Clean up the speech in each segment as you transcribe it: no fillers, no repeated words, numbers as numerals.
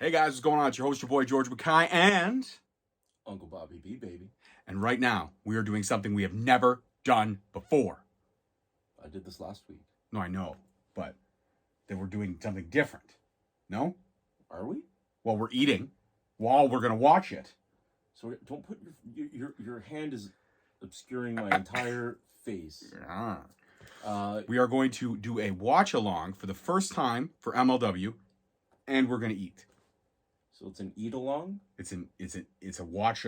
Hey guys, what's going on? It's your host, your boy George Mackay, and Uncle Bobby B, baby. And right now, we are doing something we have never done before. I did this last week. No, I know, but then we're doing something different. No? Are we? Well, we're eating while we're going to watch it. So don't put your hand is obscuring my entire face. Yeah. We are going to do a watch along for the first time for MLW, and we're going to eat. So it's an eat along. It's a watch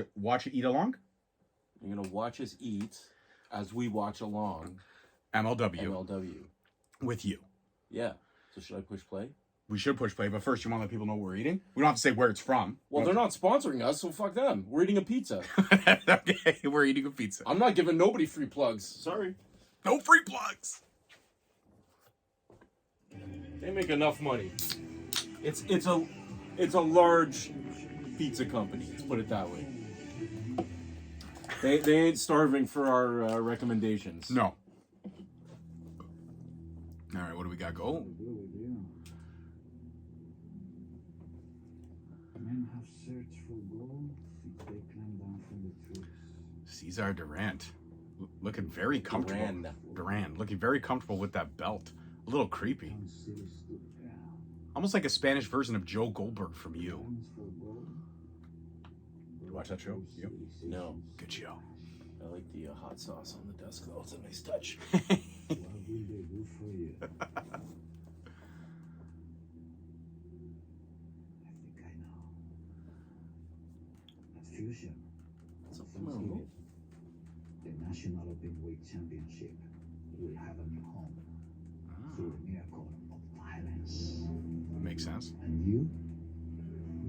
eat along. You're gonna watch us eat as we watch along. MLW with you. Yeah. So should I push play? We should push play, but first you want to let people know what we're eating? We don't have to say where it's from. Well, they're not sponsoring us, so fuck them. We're eating a pizza. Okay, we're eating a pizza. I'm not giving nobody free plugs. Sorry. No free plugs. They make enough money. It's a large pizza company. Let's put it that way. They ain't starving for our recommendations. No. All right, what do we got? Go. Men have searched for gold since they climbed down from the trees. Cesar Durant, looking very comfortable. Durant, looking very comfortable with that belt. A little creepy. Almost like a Spanish version of Joe Goldberg from You. You watch that show? You? No. Good show. I like the hot sauce on the desk, though. It's a nice touch. What will they do for you? I think I know. At Fusion, the National Openweight Championship will have a new home through the miracle of violence. Makes sense. And you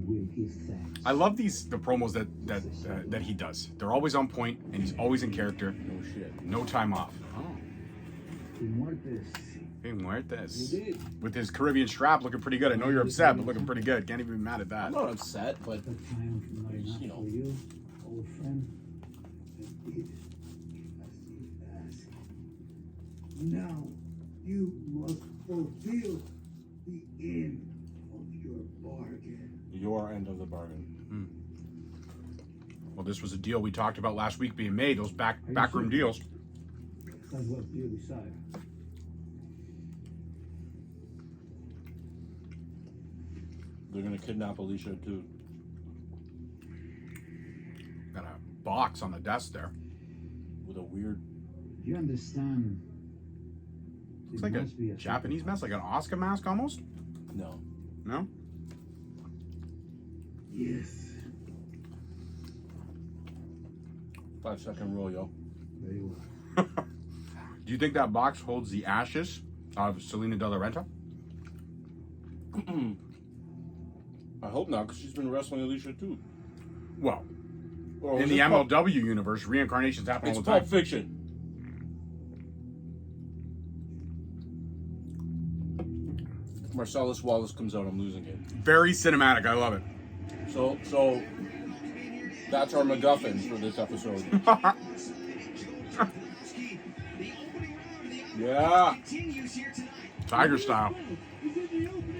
will give thanks. I love the promos that he does. They're always on point, and he's always in character. No shit. No time off. Oh. Being Muertes. You did. With his Caribbean strap looking pretty good. I know you're upset, but looking pretty good. Can't even be mad at that. I'm not upset, but The time not enough you know. for you, old friend. And did as you asked. Now you must fulfill the end of your bargain. Your end of the bargain. Well, this was a deal we talked about last week being made. Those backroom deals. That's what you decide. They're gonna kidnap Alicia too. Got a box on the desk there. With a weird. You understand? Looks like a Japanese mask, like an Oscar mask almost. No. No? Yes. 5-second rule, yo. Very well. Do you think that box holds the ashes of Selena De La Renta? I hope not, because she's been wrestling Alicia too. Well, Or in the MLW universe, reincarnations happen all It's the time. Pulp Fiction. Marcellus Wallace comes out, I'm losing it. Very cinematic. I love it. So that's our MacGuffin for this episode. Yeah. Tiger style.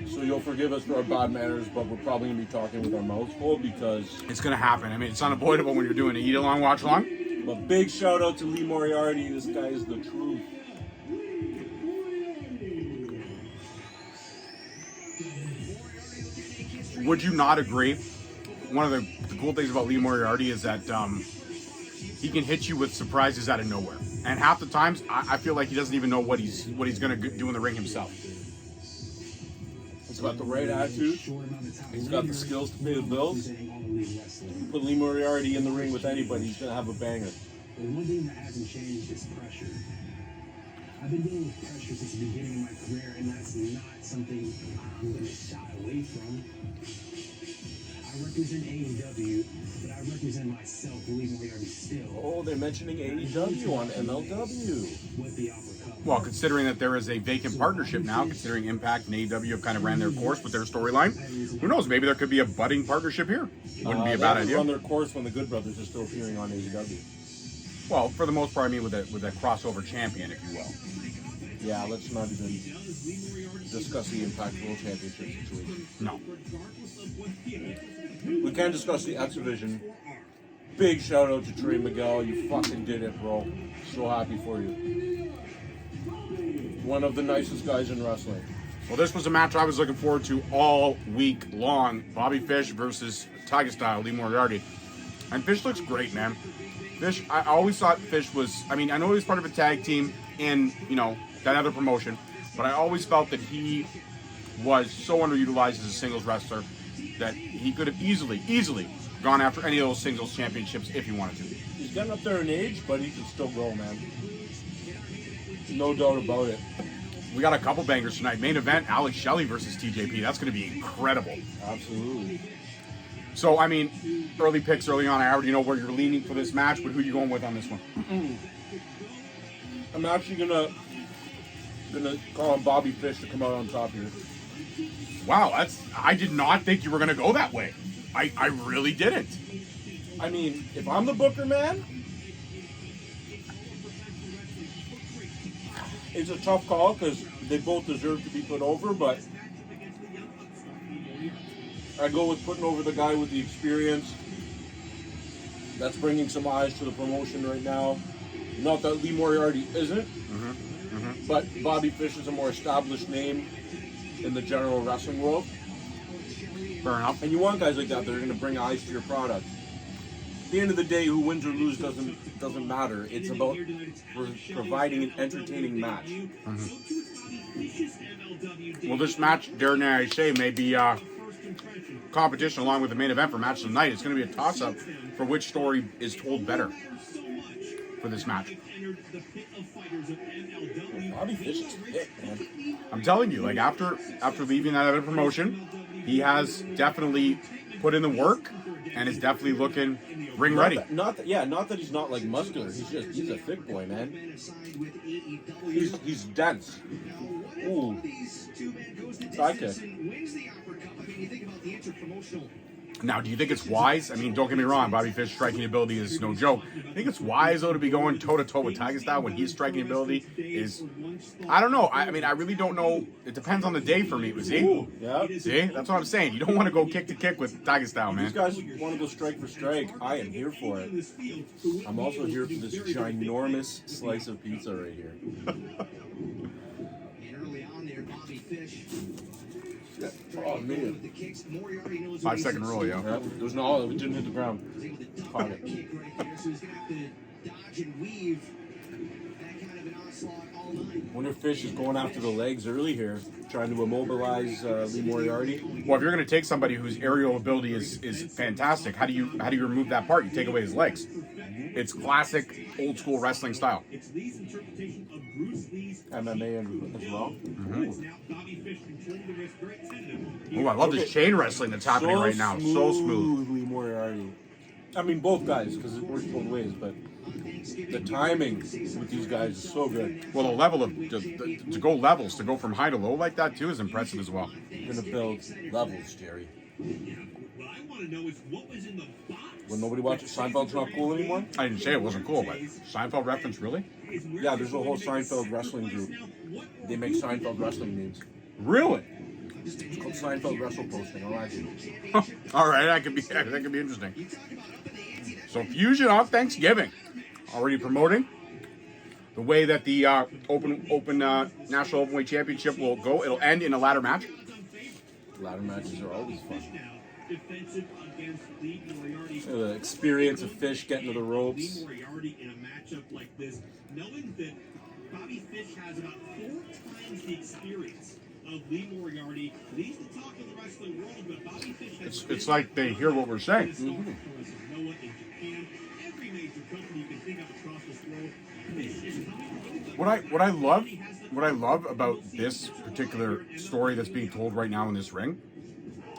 So you'll forgive us for our bad manners, but we're probably gonna be talking with our mouths full because. It's going to happen. I mean, it's unavoidable when you're doing an eat-along, watch-along. But big shout out to Lee Moriarty. This guy is the truth. Would you not agree? One of the cool things about Lee Moriarty is that he can hit you with surprises out of nowhere. And half the times, I feel like he doesn't even know what he's going to do in the ring himself. He's got the right attitude. He's got the skills to pay the bills. Put Lee Moriarty in the ring with anybody, he's gonna have a banger. The one thing that hasn't changed is pressure. I've been dealing with pressure since the beginning of my career, and that's not something I'm going to shy away from. I represent AEW, but I represent myself, Lee Moriarty, still. Oh, they're mentioning AEW on MLW. With the upper cup. Well, considering that there is a vacant partnership now, considering Impact and AEW have kind of ran their course with their storyline, who knows? Maybe there could be a budding partnership here. Wouldn't be a bad idea. Run their course when the Good Brothers are still appearing on AEW. Well, for the most part, I mean with a crossover champion, if you will. Yeah, let's not even discuss the Impact World Championship situation. No. We can discuss the X Division. Big shout out to Trey Miguel. You fucking did it, bro. So happy for you. One of the nicest guys in wrestling. Well, this was a match I was looking forward to all week long. Bobby Fish versus Tiger Style, Lee Moriarty. And Fish looks great, man. Fish, I always thought Fish was, I mean, I know he was part of a tag team in, you know, that other promotion, but I always felt that he was so underutilized as a singles wrestler that he could have easily gone after any of those singles championships if he wanted to. He's getting up there in age, but he can still go, man. No doubt about it. We got a couple bangers tonight. Main event, Alex Shelley versus TJP. That's going to be incredible. Absolutely. So, I mean, early picks early on. I already know where you're leaning for this match, but who are you going with on this one? I'm actually gonna call on Bobby Fish to come out on top here. Wow, I did not think you were going to go that way. I really didn't. I mean, if I'm the booker, man, it's a tough call because they both deserve to be put over, but I go with putting over the guy with the experience. That's bringing some eyes to the promotion right now. Not that Lee Moriarty isn't, but Bobby Fish is a more established name in the general wrestling world. Fair enough. And you want guys like that that are going to bring eyes to your product. At the end of the day, who wins or loses doesn't matter. It's about providing an entertaining match. Well, this match, dare I say, may be competition along with the main event for match of the night. It's going to be a toss-up for which story is told better for this match. Bobby Fish is thick, man. I'm telling you, like after leaving that other promotion, he has definitely put in the work and is definitely looking ring ready. Not that he's not like muscular. He's a thick boy, man. He's dense. Ooh. Side kick. Now, do you think it's wise? I mean, don't get me wrong, Bobby Fish's striking ability is no joke. I think it's wise, though, to be going toe-to-toe with Tiger Style when his striking ability is... I don't know. I mean, I really don't know. It depends on the day for me. See? Yeah. See? That's what I'm saying. You don't want to go kick-to-kick with Tiger Style, man. These guys want to go strike for strike. I am here for it. I'm also here for this ginormous slice of pizza right here. Oh, man. 5 second rule, yo. Yeah, there was no, it didn't hit the ground. Caught it. Wonder if Fish is going after the legs early here, trying to immobilize Lee Moriarty. Well, if you're going to take somebody whose aerial ability is fantastic, how do you remove that part? You take away his legs. It's classic old school wrestling style. MMA as well. Oh, I love this chain wrestling that's happening right now. So smooth. Lee Moriarty. I mean, both guys, because it works both ways, but the timing with these guys is so good. Well, the level of to go levels, to go from high to low like that too is impressive as well. You're gonna build levels, Jerry. When nobody watches Seinfeld's not cool anymore? I didn't say it wasn't cool, but Seinfeld reference, really? Yeah, there's a whole Seinfeld wrestling group. They make Seinfeld wrestling memes. Really? It's called Seinfeld Wrestle Posting. I'll add you. All right, that could be interesting. So Fusion on Thanksgiving, already promoting the way that the Open National Openweight Championship will go. It'll end in a ladder match. Ladder matches are always fun. The experience of Fish getting to the ropes. Bobby Fish has about 4 times the experience of Lee Moriarty. He's the talk of the wrestling world, but Bobby Fish has It's like they hear what we're saying. Every major company you can think of across this world. What I love about this particular story that's being told right now in this ring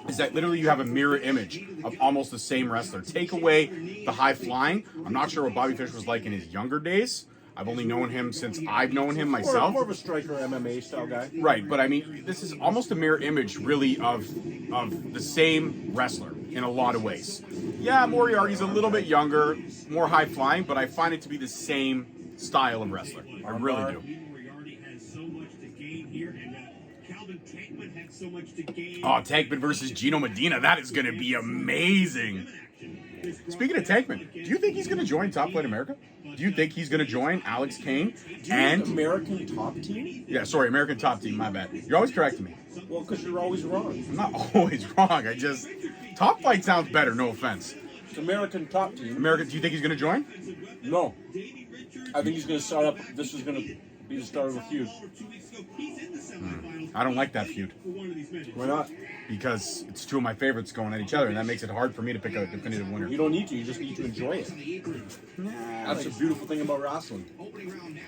is that literally you have a mirror image of almost the same wrestler. Take away the high flying. I'm not sure what Bobby Fish was like in his younger days. I've only known him since I've known him myself. More of a striker MMA style guy. Right, but I mean, this is almost a mirror image, really, of the same wrestler in a lot of ways. Yeah, Moriarty's a little bit younger, more high flying, but I find it to be the same style of wrestler. I really do. here, and Calvin Tankman had so much to gain. Oh, Tankman versus Gino Medina. That is going to be amazing. Speaking of Tankman, do you think he's going to join Top Flight America? Do you think he's going to join Alex Kane and American Top Team? Yeah, sorry, American Top Team. My bad. You're always correcting me. Well, because you're always wrong. I'm not always wrong. Top Flight sounds better. No offense. It's American Top Team. American. Do you think he's going to join? No. I think he's going to start up. This is going to be the start of a feud. I don't like that feud. Why not? Because it's two of my favorites going at each other, and that makes it hard for me to pick a definitive winner. You don't need to. You just need to enjoy it. That's the beautiful thing about wrestling.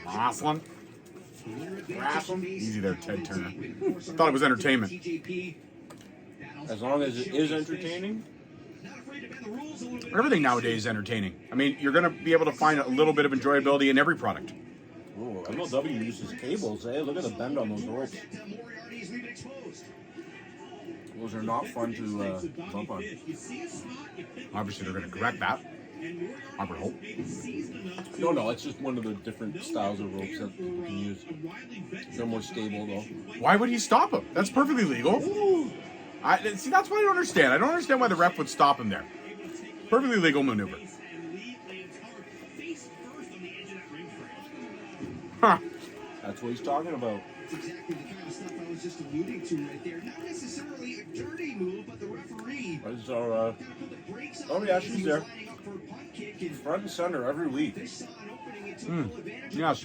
Wrestling? Easy there, Ted Turner. Thought it was entertainment. As long as it is entertaining. Everything nowadays is entertaining. I mean, you're going to be able to find a little bit of enjoyability in every product. Oh, MLW uses cables, eh? Look at the bend on those ropes. Those are not fun to bump on. Obviously, they're going to correct that. I would hope. No, it's just one of the different styles of ropes that people can use. They're more stable, though. Why would he stop him? That's perfectly legal. See, that's what I don't understand. I don't understand why the ref would stop him there. Perfectly legal maneuver. Huh. That's what he's talking about. That's exactly the kind of stuff I was just alluding to right there. Not necessarily a dirty move, but the referee. Where's our, oh, yeah, she's there. Front and center every week. Yes.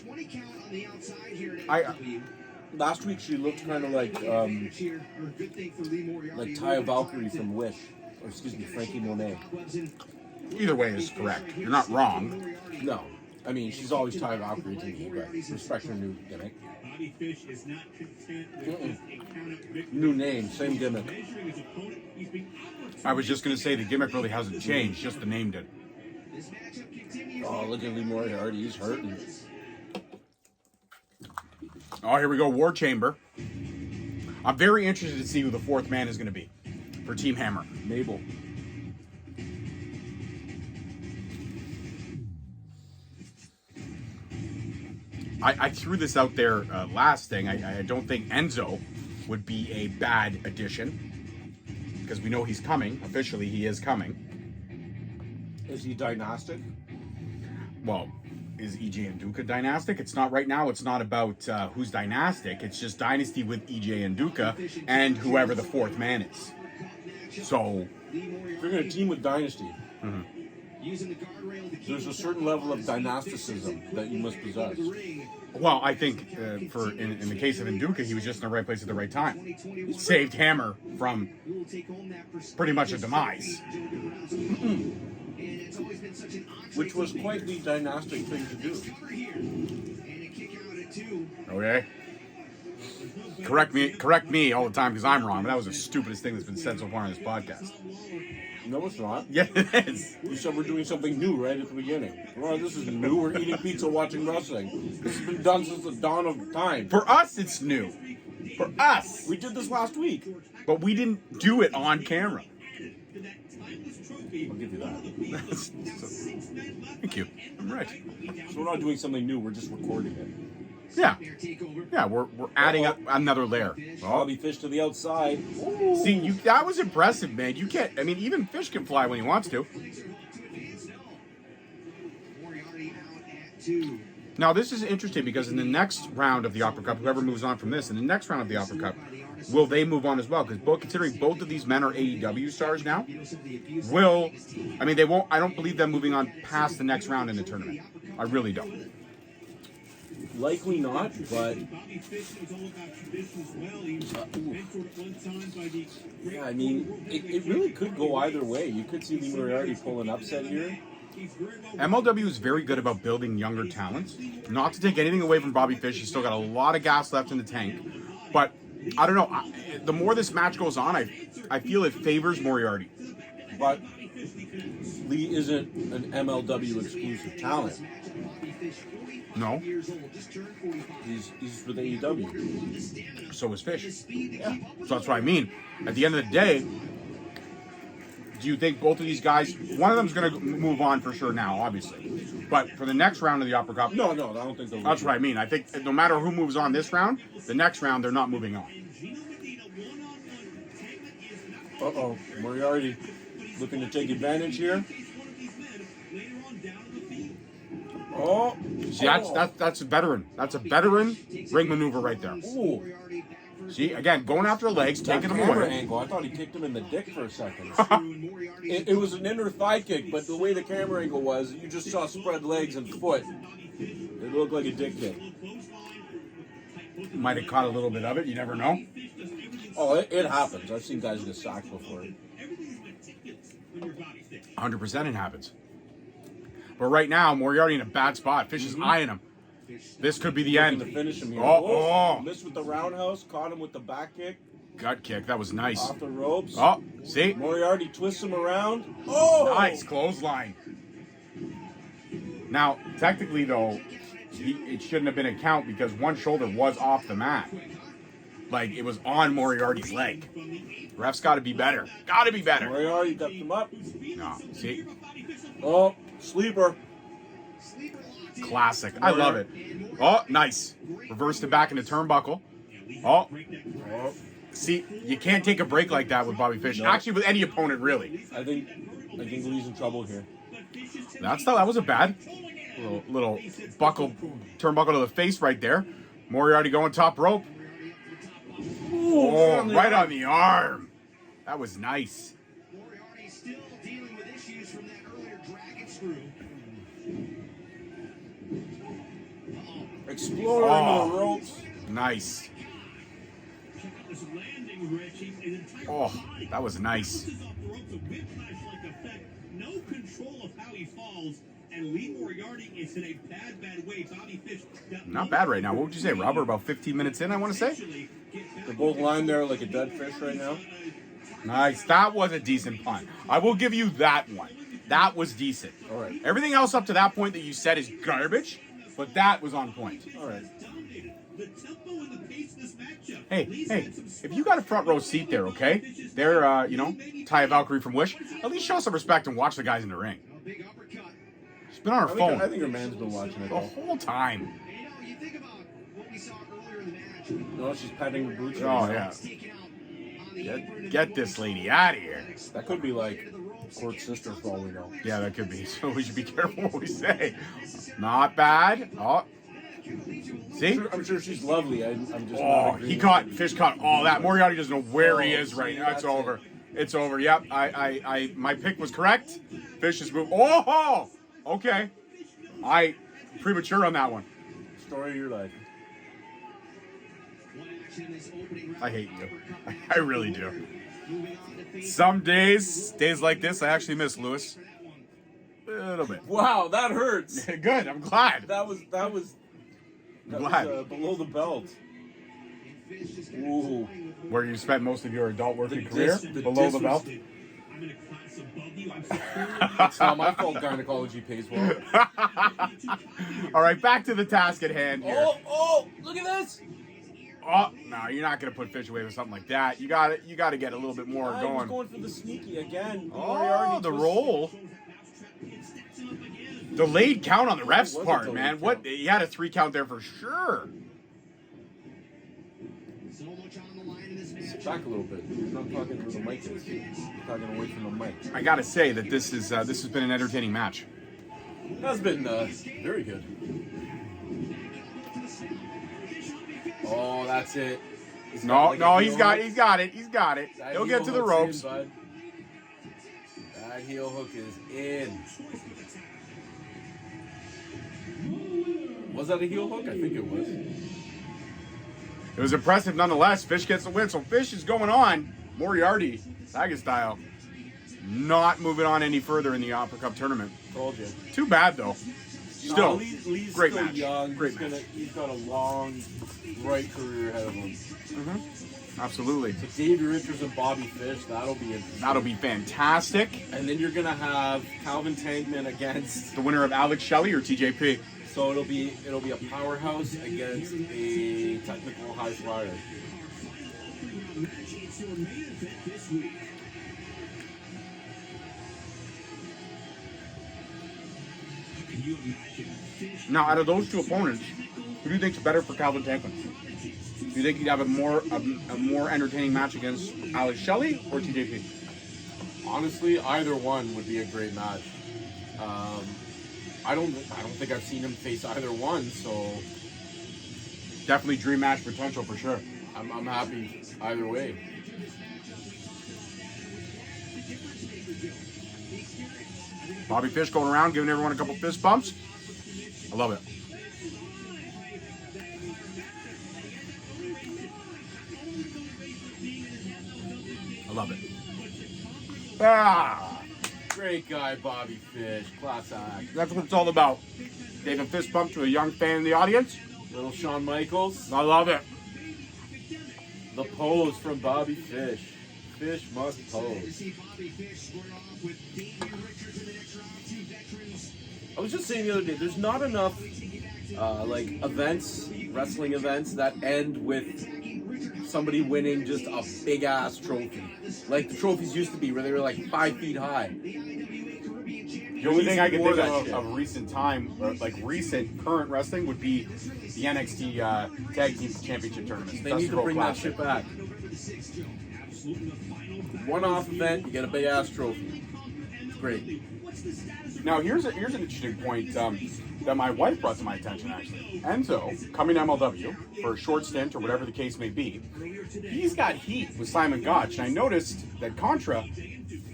Last week she looked kind of like Taya Valkyrie from Wish. Or excuse me, Frankie Monet. Either way is correct. You're not wrong. No. I mean, she's always Taya Valkyrie to me, but respect her new gimmick. New name, same gimmick. I was just going to say the gimmick really hasn't changed, just the name did. Oh, look at Lee Moriarty, he's hurting. Oh, here we go, War Chamber. I'm very interested to see who the fourth man is going to be for Team Hammer. Mabel. I threw this out there last thing. I don't think Enzo would be a bad addition because we know he's coming. Officially, he is coming. Is he dynastic? Well, is EJ and Duca dynastic? It's not right now. It's not about who's dynastic. It's just dynasty with EJ and Duca and whoever the fourth man is. So, if you're going to team with Dynasty, there's a certain level of dynasticism that you must possess. Well, I think in the case of Nduka, he was just in the right place at the right time. Saved Hammer from pretty much a demise. Which was quite the dynastic thing to do. Okay. Correct me all the time because I'm wrong, but that was the stupidest thing that's been said so far on this podcast. No, it's not. Yeah, it is. You said we're doing something new right at the beginning. Well, this is new. We're eating pizza, watching wrestling. This has been done since the dawn of time. For us, it's new. For us. We did this last week. But we didn't do it on camera. I'll give you that. Thank you. I'm right. So we're not doing something new. We're just recording it. Yeah. Yeah, we're adding up another layer. Bobby Fish to the outside. See, that was impressive, man. You can't, I mean, even Fish can fly when he wants to. Now, this is interesting because in the next round of the Opera Cup, whoever moves on from this, in the next round of the Opera Cup, will they move on as well? Because considering both of these men are AEW stars now, they won't, I don't believe them moving on past the next round in the tournament. I really don't. Likely not, but yeah, I mean, it really could go either way. You could see Lee Moriarty pull an upset here. MLW is very good about building younger talents. Not to take anything away from Bobby Fish, he's still got a lot of gas left in the tank. But I don't know. The more this match goes on, I feel it favors Moriarty. But Lee isn't an MLW exclusive talent. No. He's with AEW. So is Fish. Yeah. So that's what I mean. At the end of the day, Do you think both of these guys, one of them's going to move on for sure now, obviously. But for the next round of the Upper Cup, No, I don't think they'll. that's what I mean. I think no matter who moves on this round, the next round they're not moving on. Uh-oh. Moriarty looking to take advantage here. Oh. See, that's a veteran. That's a veteran ring maneuver right there. Ooh. See, again, going after the legs, taking them camera away. angle. I thought he kicked him in the dick for a second. It was an inner thigh kick, but the way the camera angle was, you just saw spread legs and foot. It looked like a dick kick. Might have caught a little bit of it. You never know. Oh, it happens. I've seen guys get sacked before. 100% it happens. But right now, Moriarty in a bad spot. Fish is eyeing him. This could be the end. To finish him here. Oh. Missed with the roundhouse, caught him with the back kick. Gut kick. That was nice. Off the ropes. Oh, see? Moriarty twists him around. Oh! Nice clothesline. Now, technically, though, it shouldn't have been a count because one shoulder was off the mat. Like, it was on Moriarty's leg. Ref's got to be better. Got to be better. Moriarty got him up. No, see? Oh, sleeper. Classic. I love it. Oh, nice. Reversed it back into turnbuckle. Oh. See, you can't take a break like that with Bobby Fish. No. Actually, with any opponent, really. I think Lee's in trouble here. That wasn't bad. Little turnbuckle to the face right there. Moriarty going top rope. Oh, right on the arm. That was nice. Moriarty still dealing with issues from that earlier dragon screw. Explorer on the ropes. Nice. Oh, that was nice. No control of how he falls, and Lee Moriarty is in a bad way. Bobby Fish Not bad right now. What would you say, Robert? About 15 minutes in, I want to say? They're both lying there like a dead fish right now. Nice. That was a decent punt. I will give you that one. That was decent. All right. Everything else up to that point that you said is garbage, but that was on point. All right. Hey, if you got a front row seat there, okay? They're, Taya Valkyrie from Wish. At least show some respect and watch the guys in the ring. She's been on her phone I think her man's been watching it the whole time. You think about what we saw earlier in the match. No, she's petting the boots. Oh, yeah. Get this lady out of here. That could be like Court's sister for all we know. Yeah, that could be. So we should be careful what we say. Not bad. Oh. See? I'm sure she's lovely. I'm just Oh, not he caught, Fish caught all that. Moriarty doesn't know where he is right now. It's over. It's over. Yep. My pick was correct. Fish is moved. Oh, okay. I premature on that one. Story of your life. I hate you. I really do. Some days like this, I actually miss Lewis. A little bit. Wow, that hurts. Good. I'm glad. That was Glad. below the belt. Ooh. Where you spent most of your adult working career, below the belt. It's not my fault gynecology pays well. All right, back to the task at hand here. Oh, look at this. Oh, no, you're not going to put Fish away with something like that. You got to get a little bit more I was going. going for the sneaky again. Oh, the roll. Delayed count on the ref's It was a part, delayed man. count. What? He had a 3 count there for sure. Sit back a little bit. You're not talking where the mic is. You're talking away from the mic. I got to say that this has been an entertaining match. That's been very good. Oh, that's it. He's got He's got it. That He'll heel get to the hook's ropes. in, bud. That heel hook is in. Was that a heel hook? I think it was. It was impressive nonetheless. Fish gets the win. So Fish is going on. Moriarty, Saga style. Not moving on any further in the Opera Cup tournament. Told you. Too bad, though. Still, Lee's great still match. young. Great match. He's got a long, bright career ahead of him. Absolutely. So Davey Richards and Bobby Fish, that'll be interesting. That'll be fantastic. And then you're gonna have Calvin Tankman against. The winner of Alex Shelley or TJP. So it'll be a powerhouse against a technical high flyer. Can you imagine fish? Now, out of those two opponents, who do you think's better for Calvin Tankman? Do you think he'd have a more entertaining match against Alex Shelley or TJP? Honestly, either one would be a great match. I don't think I've seen him face either one, so Definitely dream match potential for sure. I'm happy either way. Bobby Fish going around giving everyone a couple fist bumps. I love it. I love it. Ah, Great guy, Bobby Fish. Class act. that's what it's all about. Gave a fist bump to a young fan in the audience. Little Shawn Michaels. I love it. The pose from Bobby Fish. Fish must pose. I was just saying the other day, there's not enough events, wrestling events that end with somebody winning just a big ass trophy. Like the trophies used to be where they were like 5 feet high. The only thing I can think of recent time, or like recent current wrestling, would be the NXT Tag Team Championship tournaments. They need to bring that shit back. One-off event, you get a big ass trophy. It's great. Now here's an interesting point that my wife brought to my attention actually. Enzo coming to MLW for a short stint or whatever the case may be. He's got heat with Simon Gotch, and I noticed that Contra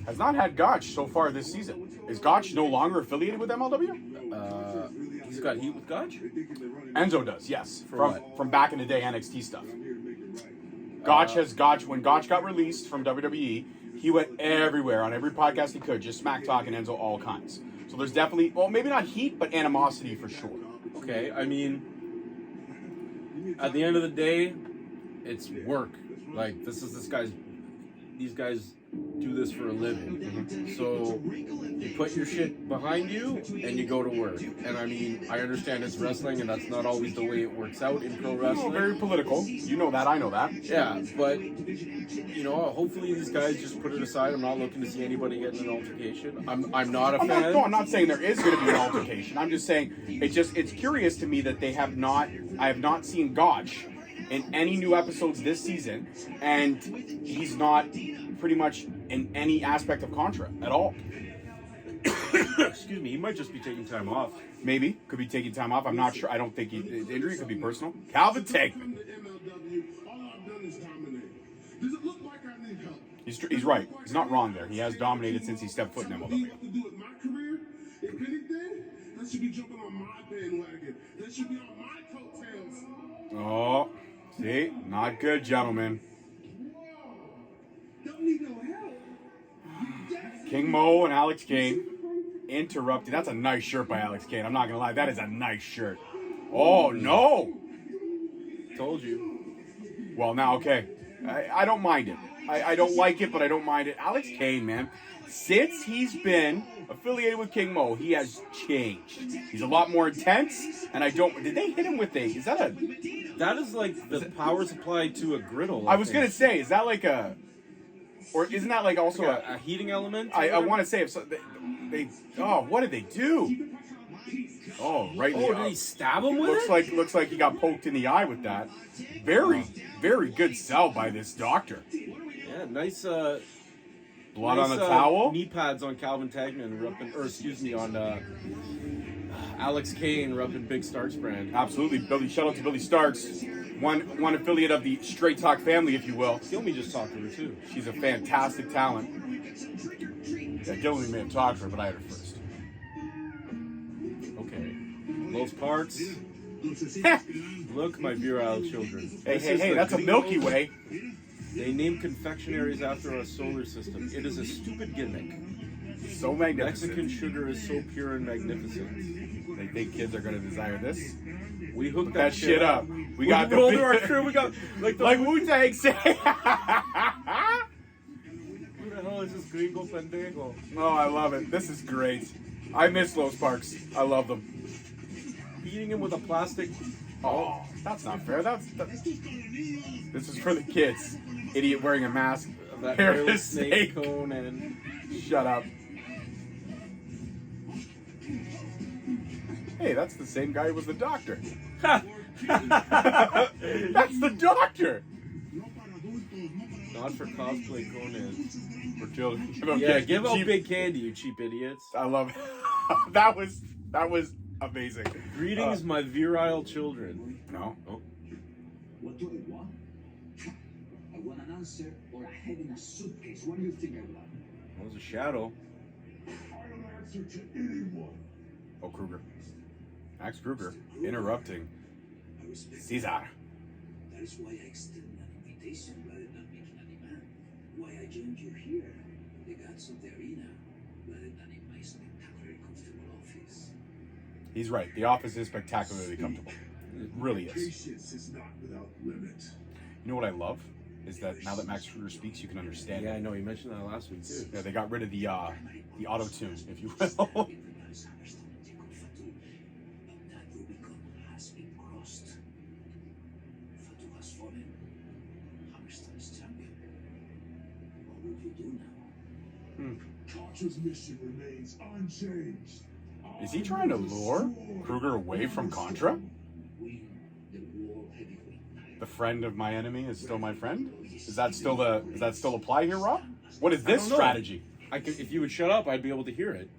has not had Gotch so far this season. Is Gotch no longer affiliated with MLW? He's got heat with Gotch? Enzo does, yes. For From back in the day NXT stuff. Gotch when Gotch got released from WWE, he went everywhere on every podcast he could, just smack talking Enzo all kinds. So there's definitely, well, maybe not heat, but animosity for sure. Okay, I mean, at the end of the day, it's work. Like these guys do this for a living. So you put your shit behind you and you go to work. And I mean, I understand it's wrestling and that's not always the way it works out in pro wrestling. Very political. You know that, I know that. Yeah, but hopefully these guys just put it aside. I'm not looking to see anybody get in an altercation. I'm not a fan. I'm not saying there is going to be an altercation. I'm just saying it's curious to me that I have not seen Gotch in any new episodes this season, and he's not pretty much in any aspect of Contra at all. Excuse me, he might just be taking time off. Maybe could be taking time off. I'm not sure. I don't think his injury could be personal. Calvin Tankman. He's right. He's not wrong there. He has dominated since he stepped foot in MLW. That should be jumping on my bandwagon. That should be on my coattails. Oh, see? Not good, gentlemen. Don't need no help. King Mo and Alex Kane interrupted. That's a nice shirt by Alex Kane. I'm not going to lie. That is a nice shirt. Oh, no. Told you. Well, now, okay. I don't mind it. I don't like it, but I don't mind it. Alex Kane, man. Since he's been affiliated with King Mo, he has changed. He's a lot more intense, and did they hit him with that is like the power supply to a griddle. I was going to say, is that like or isn't that like also a heating element? I want to say, what did they do? Oh, right. Oh, did he stab him with it? Looks like he got poked in the eye with that. Very, very good sell by this doctor. Yeah, nice. Blood on the towel. Knee pads on Calvin Tankman, on Alex Kane, repping Big Starks brand. Absolutely, Billy. Shout out to Billy Starks, one affiliate of the Straight Talk family, if you will. Gilmy just talked to her too. She's a fantastic talent. Yeah, Gilmy may have talked to her, but I had her first. Okay. Los Parks. Look, my virile children. Hey, that's a Milky Way. They name confectionaries after our solar system. It is a stupid gimmick. So magnificent. Mexican sugar is so pure and magnificent. They think kids are going to desire this. We hooked that shit up. We got the rolled our crew. We got like Wu-Tang say. Who the hell is this gringo pendejo? Oh, I love it. This is great. I miss Los Parks. I love them. Beating him with a plastic. Oh, that's not fair. This is for the kids. Idiot wearing a mask. That hairless snake cone and shut up. Hey, that's the same guy who was the doctor. That's the doctor. Not for cosplay Conan. For children. Yeah, give out cheap. big candy, you cheap idiots. I love it. that was amazing. Greetings, my virile children. No. Oh. What do I want? I want an answer or a head in a suitcase. What do you think I want? That was a shadow. I don't answer to anyone. Oh, Kruger. Max Kruger interrupting I respect Caesar. That is why I extend an invitation rather than making a demand. Why I joined you here, the gods of the arena, rather than in my spectacularly comfortable office. He's right. The office is spectacularly comfortable. It really is. Patience is not without limit. You know what I love? Is that now that Max Kruger speaks, you can understand Yeah, I it. know. You mentioned that last week, too. Yeah, they got rid of the auto-tune, if you will. Everybody's understanding Jacob Fatu, but that Rubicon has been crossed. Fatu has fallen. Hammerstone is champion. What would you do now? Contra's mission remains unchanged. Is he trying to lure Kruger away from Contra? Win the world heavyweight title. The friend of my enemy is still my friend? Does that still apply here, Rob? What is this don't know. strategy? I could, if you would shut up, I'd be able to hear it.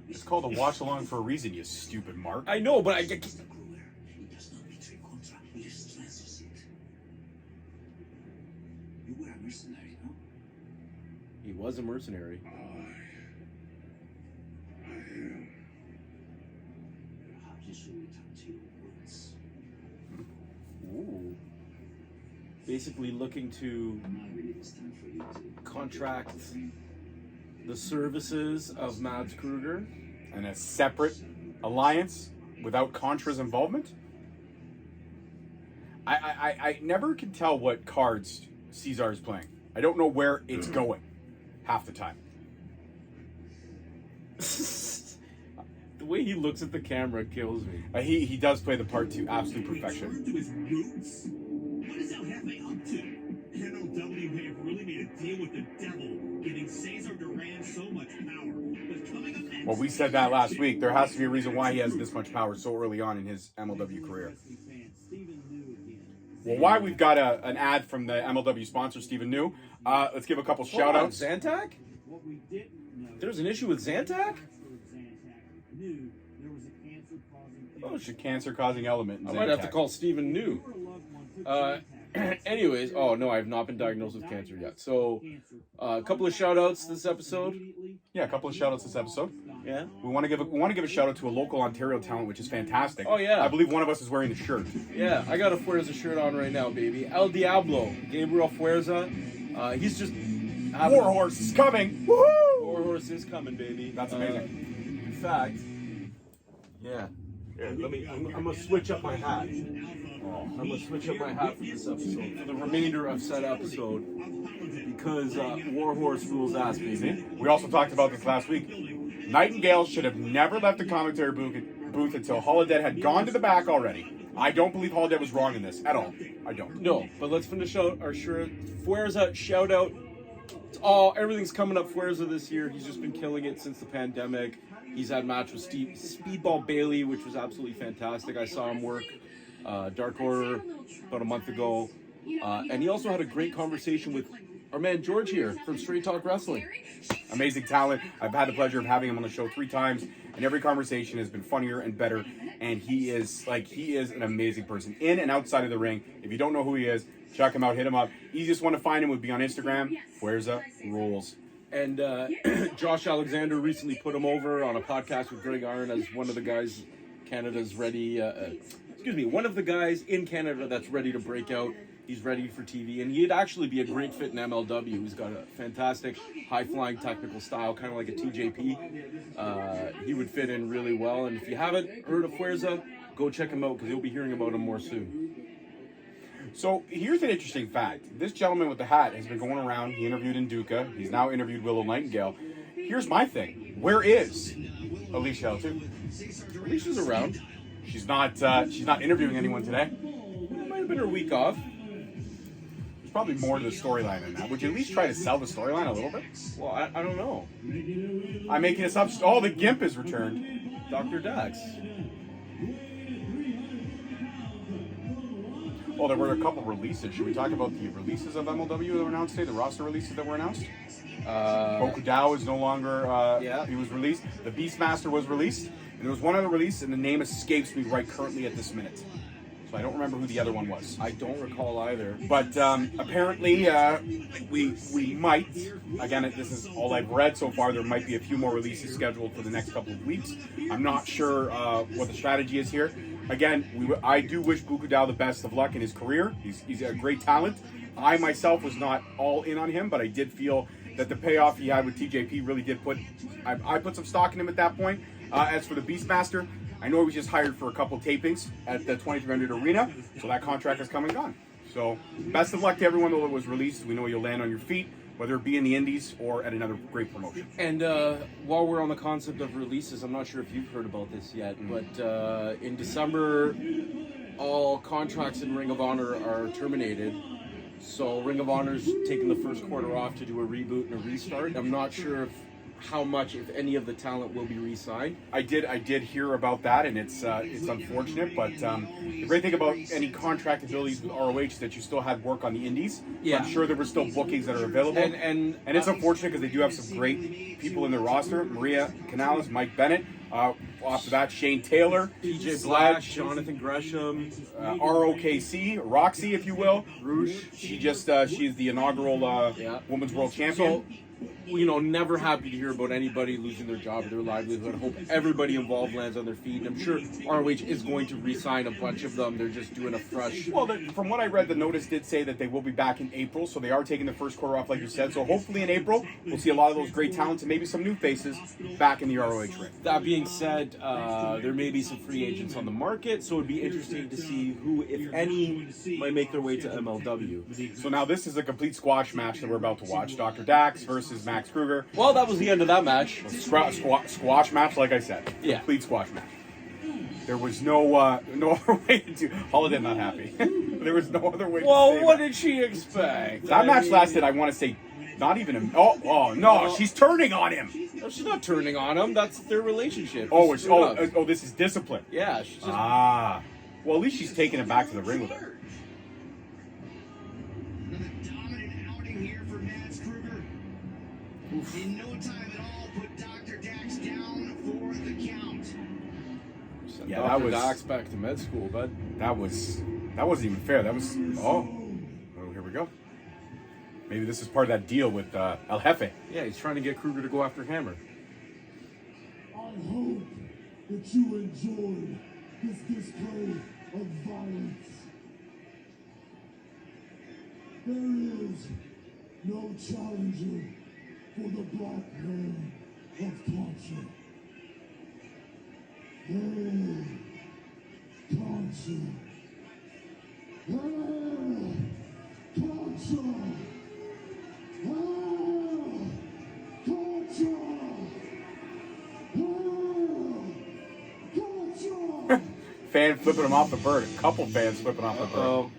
It's called a watch along for a reason, you stupid Mark. I know, but I Mr. Kruger, it does not betray Contra, it strengthens it. You were a mercenary, no? he was a mercenary. Perhaps you should return to your roots. Ooh. Basically looking to Now really it's time for you to contract the services of Mads Kruger. And a separate alliance without Contra's involvement? I never can tell what cards Caesar is playing. I don't know where it's going half the time. The way he looks at the camera kills me. He does play the part to absolute perfection. Return to his roots? What is El Jefe up to? MLW may have really made a deal with the devil, giving Cesar Duran so much power. But coming up next... Well, we said that last week. There has to be a reason why he has this much power so early on in his MLW career. Well, why we've got an ad from the MLW sponsor, Stephen New. Let's give a couple shout outs. Zantac? What we didn't know. There's an issue with Zantac? Knew there was a cancer-causing Oh, it's a cancer-causing element in I might have to Zantac. call Stephen New. Anyways, oh no, I have not been diagnosed with cancer yet. So, a couple of shout outs this episode. Yeah, a couple of shout outs this episode. Yeah. We want to give a shout out to a local Ontario talent, which is fantastic. Oh, yeah. I believe one of us is wearing the shirt. Yeah, I got a Fuerza shirt on right now, baby. El Diablo, Gabriel Fuerza. He's just having- Warhorse is coming. Woohoo! Warhorse is coming, baby. That's amazing. In fact, yeah. Here, I'm gonna switch up my hat. I'm gonna switch up my hat for this episode, for the remainder of said episode, because Warhorse rules ass, baby. We also talked about this last week. Nightingale should have never left the commentary booth until Holodead had gone to the back already. I don't believe Holodead was wrong in this at all. I don't. No, but let's finish out our shirt. Fuerza, shout out. Everything's coming up Fuerza this year. He's just been killing it since the pandemic. He's had a match with Speedball Bailey, which was absolutely fantastic. I saw him work Dark Order about a month ago. And he also had a great conversation with our man George here from Straight Talk Wrestling. Amazing talent. I've had the pleasure of having him on the show 3 times, and every conversation has been funnier and better. And he is an amazing person in and outside of the ring. If you don't know who he is, check him out, hit him up. Easiest one to find him would be on Instagram. Fuerza rules. And Josh Alexander recently put him over on a podcast with Greg Iron as one of the guys Canada's ready. One of the guys in Canada that's ready to break out. He's ready for TV, and he'd actually be a great fit in MLW. He's got a fantastic high-flying technical style, kind of like a TJP. He would fit in really well, and if you haven't heard of Fuerza, go check him out, because you'll be hearing about him more soon. So here's an interesting fact. This gentleman with the hat has been going around. He interviewed Induka. He's now interviewed Willow Nightingale. Here's my thing. Where is Alicia L2? Alicia's around. She's not interviewing anyone today. It might have been her week off. There's probably more to the storyline than that. Would you at least try to sell the storyline a little bit? Well, I don't know. I'm making this up. Oh, the Gimp is returned. Dr. Dax. Well, there were a couple releases. Should we talk about the releases of MLW that were announced today? The roster releases that were announced? Boku Dao is no longer, Yeah. he was released. The Beastmaster was released. And there was one other release, and the name escapes me right currently at this minute. So I don't remember who the other one was. I don't recall either. But apparently, we might, again, this is all I've read so far, there might be a few more releases scheduled for the next couple of weeks. I'm not sure what the strategy is here. Again, I do wish Boku Dao the best of luck in his career. He's a great talent. I myself was not all in on him, but I did feel that the payoff he had with TJP really did I put some stock in him at that point. As for the Beastmaster, I know he was just hired for a couple tapings at the 2300 Arena, so that contract has come and gone. So, best of luck to everyone that was released. We know you'll land on your feet, whether it be in the Indies or at another great promotion. And while we're on the concept of releases, I'm not sure if you've heard about this yet, but in December, all contracts in Ring of Honor are terminated. So Ring of Honor's taking the first quarter off to do a reboot and a restart. I'm not sure how much, if any, of the talent will be re-signed. I did hear about that, and it's unfortunate. But the great thing about any contract abilities with ROH is that you still had work on the Indies. Yeah. I'm sure there were still bookings that are available, And it's unfortunate because they do have some great people in their roster: Maria Canales, Mike Bennett. Off the bat, Shane Taylor, PJ Black, Jonathan Gresham, ROKC, Roxy, if you will. Rouge. She's the inaugural Women's World Champion. So, never happy to hear about anybody losing their job or their livelihood. Hope everybody involved lands on their feet. I'm sure ROH is going to re-sign a bunch of them. They're just doing a fresh... Well, from what I read, the notice did say that they will be back in April, so they are taking the first quarter off, like you said. So hopefully in April, we'll see a lot of those great talents and maybe some new faces back in the ROH ring. That being said, there may be some free agents on the market, so it'd be interesting to see who, if any, might make their way to MLW. So now this is a complete squash match that we're about to watch. Dr. Dax versus Max Kruger. Well, that was the end of that match. Squash match, like I said. Yeah. Complete squash match. There was no other way to do. Holiday not happy. There was no other way to say What that. did she expect? That match lasted, I want to say, not even a... Oh, no, she's turning on him. No, she's not turning on him. That's their relationship. This is discipline. Yeah, she's just... Well, at least she's taking it back to the ring with her. Another dominant outing here for Mads Kruger. In no time at all, put Dr. Dax down for the count. Yeah, Dr. that was... Dax back to med school, bud. That wasn't even fair. That was... Oh, here we go. Maybe this is part of that deal with El Jefe. Yeah, he's trying to get Kruger to go after Hammer. I hope that you enjoyed this display of violence. There is no challenger for the black man of culture. Hey, culture. Hey, culture. Fan flipping him off the bird. A couple fans flipping off the bird.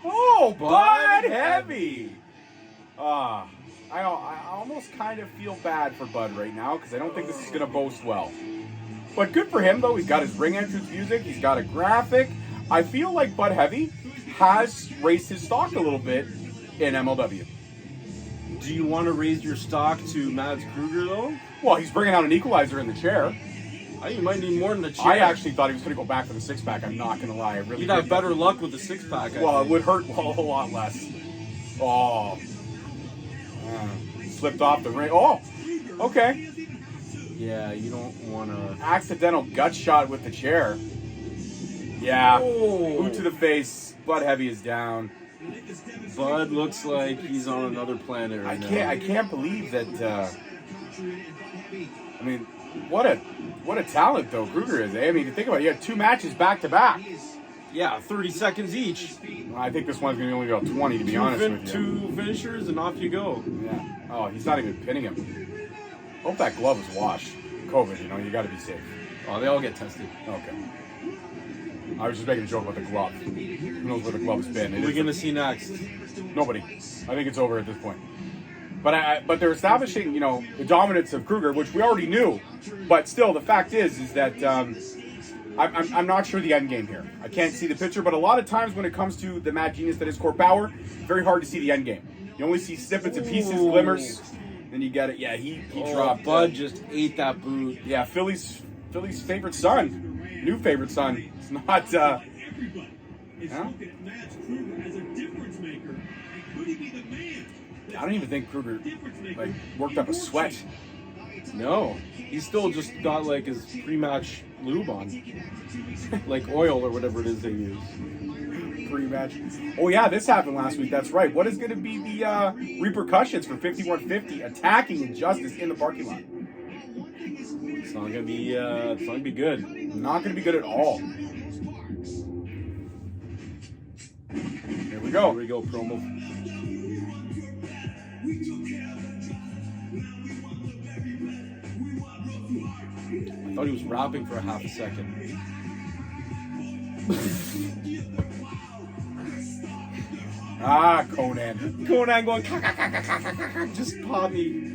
Oh, Bud Heavy! I almost kind of feel bad for Bud right now because I don't think this is going to boast well. But good for him, though. He's got his ring entrance music. He's got a graphic. I feel like Bud Heavy has raised his stock a little bit in MLW. Do you want to raise your stock to Mads Kruger, though? Well, he's bringing out an equalizer in the chair. I think you might need more than the chair. I actually thought he was going to go back for the six-pack. I'm not going to lie. I really You'd have did. better luck with the six-pack, Well, it would hurt a whole lot less. Oh. Slipped off the ring. Oh, okay. Yeah, you don't want to... Accidental gut shot with the chair. Yeah. Oh. Boot to the face. Bud Heavy is down. Bud looks like he's on another planet right now. I can't believe that. I mean, what a talent though Kruger is. Eh? I mean, think about it. You had 2 matches back to back. Yeah, 30 seconds each. I think this one's going to only be about 20, to be honest with you. 2 finishers and off you go. Yeah. Oh, he's not even pinning him. Hope that glove is washed. COVID, you got to be safe. Oh, they all get tested. Okay. I was just making a joke about the glove. Who knows where the glove's been? What are we going to see next? Nobody. I think it's over at this point. But they're establishing, the dominance of Kruger, which we already knew. But still, the fact is that I'm not sure the end game here. I can't see the picture, but a lot of times when it comes to the mad genius that is Core Power, very hard to see the end game. You only see snippets and pieces, glimmers, then you get it. Yeah, he dropped. Bud just ate that boot. Yeah, Philly's favorite son, new favorite son. It's not. Everybody is Huh? looking at Mads Kruger as a difference maker. And could he be the man? I don't even think Kruger like worked up a sweat. No, he still just got like his pre-match lube on, like oil or whatever it is they use. Pre-match. Oh yeah, this happened last week. That's right. What is going to be the repercussions for 5150 attacking Injustice in the parking lot? It's not gonna be. It's not gonna be good. Not going to be good at all. Here we go. Here we go, promo. I thought he was rapping for a half a second. Ah, Conan. Conan going, just pop me.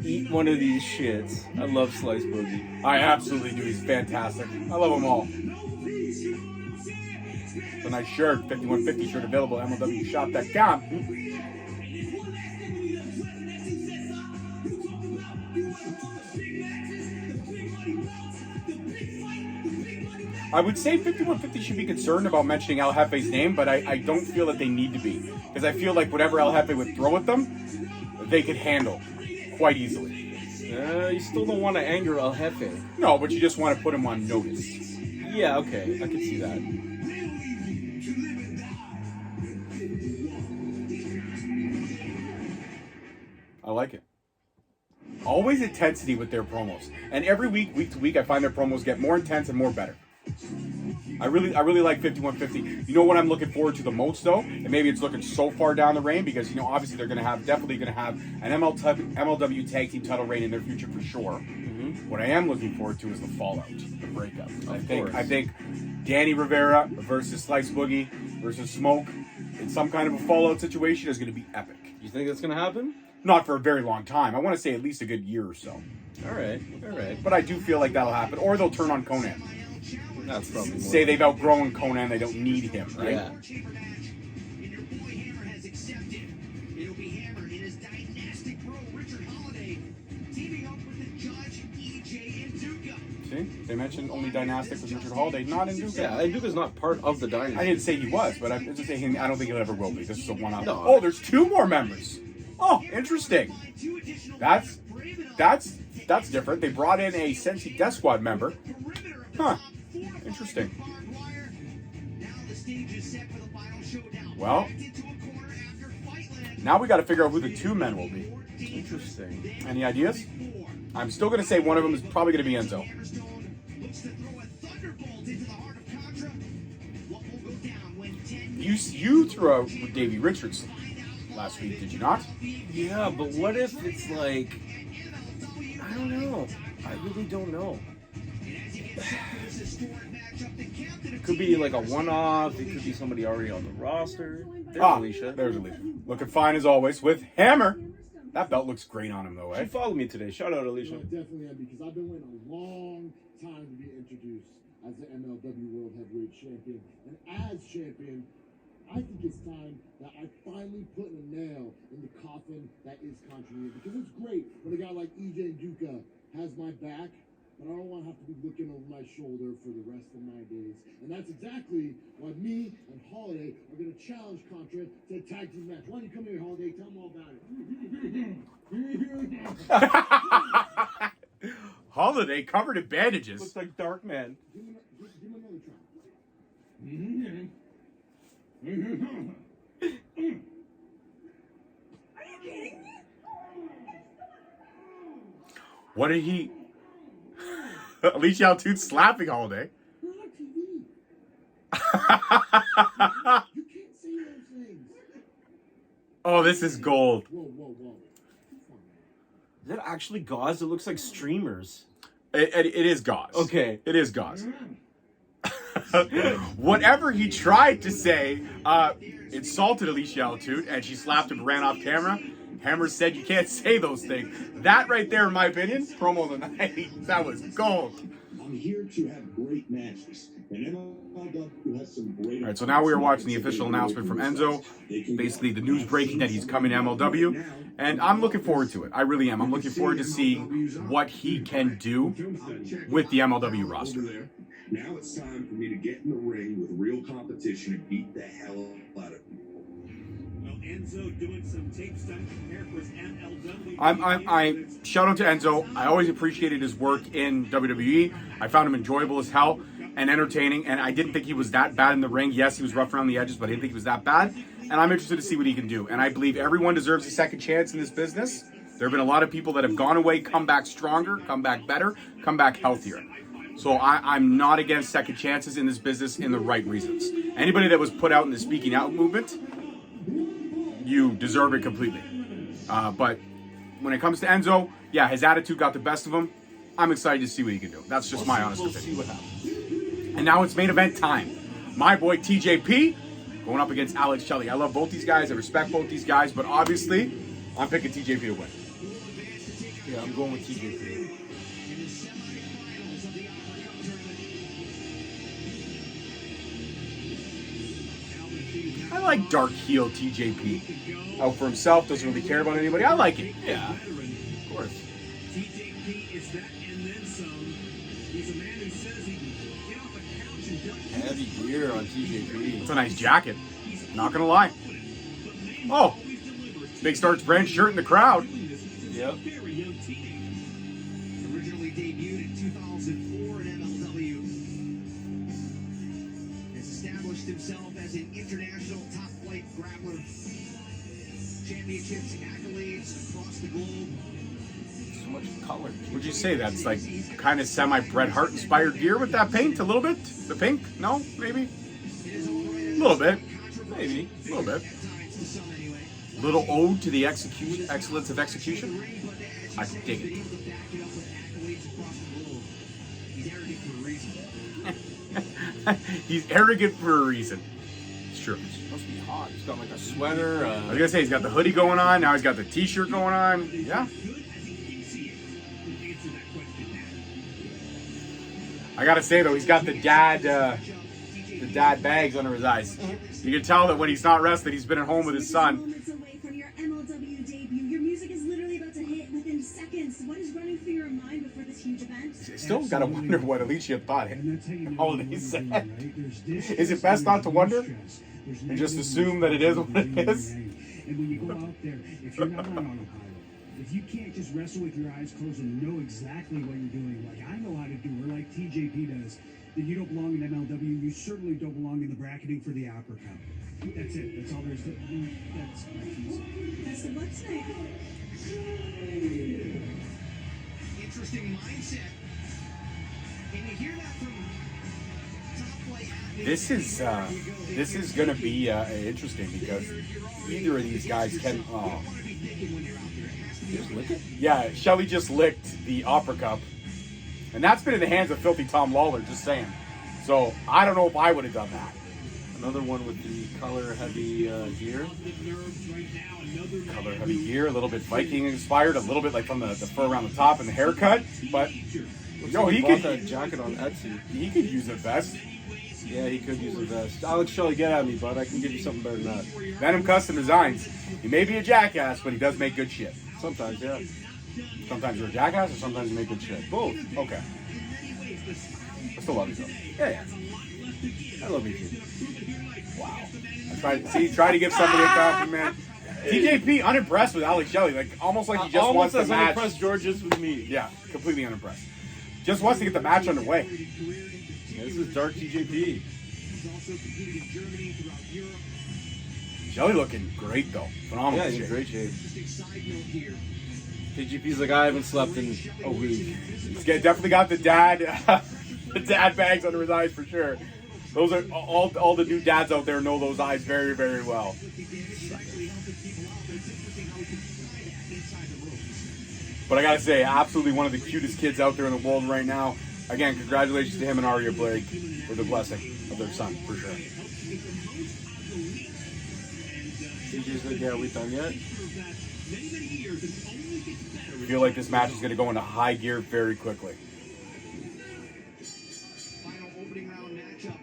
Eat one of these shits. I love Slice Boogie. I absolutely do. He's fantastic. I love them all. It's a nice shirt. 5150 shirt available at MLWshop.com. I would say 5150 should be concerned about mentioning El Jefe's name, but I don't feel that they need to be. Because I feel like whatever El Jefe would throw at them, they could handle quite easily. You still don't want to anger El Jefe. No, but you just want to put him on notice. Yeah, okay. I can see that. I like it. Always intensity with their promos. And every week to week, I find their promos get more intense and more better. I really like 5150. You know what I'm looking forward to the most though, and maybe it's looking so far down the reign because obviously they're definitely gonna have an MLW tag team title reign in their future for sure. Mm-hmm. What I am looking forward to is the fallout, the breakup. I think Danny Rivera versus Slice Boogie versus Smoke in some kind of a fallout situation is gonna be epic. You think that's gonna happen? Not for a very long time. I want to say at least a good year or so. All right. But I do feel like that'll happen, or they'll turn on Conan. That's probably more. Say they've outgrown Conan, they don't need him, right? Yeah. See? They mentioned only Dynastic with Richard Holiday, not in Duke. Yeah, and Duka's not part of the dynasty. I didn't say he was, but I'm just saying I don't think he ever will be. This is a one-off. No. Oh, there's two more members. Oh, interesting. That's different. They brought in a Sensi Death Squad member. Huh. Interesting. Well, now we got to figure out who the two men will be. Interesting. Any ideas? I'm still going to say one of them is probably going to be Enzo. You threw out Davey Richards last week, did you not? Yeah, but what if it's like, I don't know. I really don't know. It could be like a one-off. It could be somebody already on the roster. There's Alicia. There's Alicia. Looking fine as always with Hammer. That belt looks great on him though, She eh? followed me today. Shout out, Alicia. I definitely am, because I've been waiting a long time to be introduced as the MLW World Heavyweight Champion. And as champion, I think it's time that I finally put a nail in the coffin that is Contra. Because it's great when a guy like EJ Duca has my back, but I don't want to have to be looking over my shoulder for the rest of my days. And that's exactly why me and Holiday are going to challenge Contra to a tag team match. Why don't you come here, Holiday? Tell them all about it. Holiday covered in bandages. Looks like Dark Man. Give me another try. What did he? Alicia Altune's slapping Holiday. We're on TV. You can't say those things. Oh, this is gold. Whoa. Is that actually gauze? It looks like streamers. It is gauze. Okay. It is gauze. Whatever he tried to say insulted Alicia Altune, and she slapped him, ran off camera. Hammer said you can't say those things. That right there, in my opinion, promo of the night, that was gold. I'm here to have great matches. And MLW has some great. All right, so now we are watching the official announcement from Enzo. Basically, the news breaking that he's coming to MLW. And I'm looking forward to it. I really am. I'm looking forward to seeing what he can do with the MLW roster. Now it's time for me to get in the ring with real competition and beat the hell out of people. Well, Enzo doing some tape study prepare for his MLW. I shout out to Enzo. I always appreciated his work in WWE. I found him enjoyable as hell and entertaining, and I didn't think he was that bad in the ring. Yes, he was rough around the edges, but I didn't think he was that bad. And I'm interested to see what he can do. And I believe everyone deserves a second chance in this business. There have been a lot of people that have gone away, come back stronger, come back better, come back healthier. So I'm not against second chances in this business in the right reasons. Anybody that was put out in the speaking out movement, you deserve it completely. But when it comes to Enzo, yeah, his attitude got the best of him. I'm excited to see what he can do. That's just my honest opinion. See what happens. And now it's main event time. My boy TJP going up against Alex Shelley. I love both these guys. I respect both these guys. But obviously, I'm picking TJP to win. Yeah, I'm going with TJP. I like dark heel TJP. Out for himself, doesn't really care about anybody. I like it. Yeah, of course. TJP is that and then some. He's a man who says he can get off a couch and dump. Heavy gear on TJP. It's a nice jacket. Not gonna lie. Oh, Big Star's brand shirt in the crowd. Yep. Very young teenager. Originally debuted in 2004 in MLW. Has established himself as an international top flight grappler. Championships, accolades across the globe. So much color. Would you say that's like kind of semi Bret Hart inspired gear with that paint? A little bit? The pink? No? Maybe? A little bit. Maybe. A little bit. Little ode to the execution, excellence of execution. I can dig it. He's arrogant for a reason. It's true. It's supposed to be hot. He's got like a sweater. I was gonna say he's got the hoodie going on. Now he's got the T-shirt going on. Yeah. I gotta say though, he's got the dad bags under his eyes. You can tell that when he's not rested, he's been at home with his son. Moments away from your MLW debut. Your music is literally about to hit within seconds. What is running through your mind before this huge event? Still gotta wonder what Alicia thought. And that's how you know All when he you're said. right? There's this Is it best not to wonder and just assume that it is what it is? And when you go out there, if you're not on autopilot, if you can't just wrestle with your eyes closed and know exactly what you're doing, like I know how to do, or like TJP does, then you don't belong in MLW. You certainly don't belong in the bracketing for the Opera Cup. That's it. That's all there is to That's my piece. That's the luck tonight. Interesting mindset. And you hear that from top flight athletes. This is gonna be interesting because either of these guys can. Just lick it. Yeah, Shelly just licked the Opera Cup, and that's been in the hands of Filthy Tom Lawler. Just saying. So I don't know if I would have done that. Another one with the color heavy gear. Color heavy gear, a little bit Viking inspired, a little bit like from the fur around the top and the haircut. But yo, he bought could that jacket on Etsy. he could use a vest. Yeah, he could use a vest. Alex Shelley, get at me, bud. I can give you something better than that. Venom Custom Designs. He may be a jackass, but he does make good shit. Sometimes, yeah. Sometimes you're a jackass, or sometimes you make good shit. Both. Okay. I still love you though. Yeah, yeah. I love you too. Wow. I tried to give somebody a compliment. TJP unimpressed with Alex Shelley, like almost like he just Almost wants the as match. unimpressed George is with me. Yeah, completely unimpressed. Just wants to get the match underway. Yeah, this is Dark TJP. Shelley looking great though. Phenomenal. Yeah, he's in shape. great shape. TJP's like, I haven't slept in a week. He's definitely got the dad the dad bags under his eyes for sure. Those are all the new dads out there know those eyes very, very well. But I gotta say, absolutely one of the cutest kids out there in the world right now. Again, congratulations to him and Aria Blake for the blessing of their son, for sure. TJ's like, yeah, we done yet? many, many years, and it only gets better. I feel like this match is going to go into high gear very quickly. Final opening round matchup.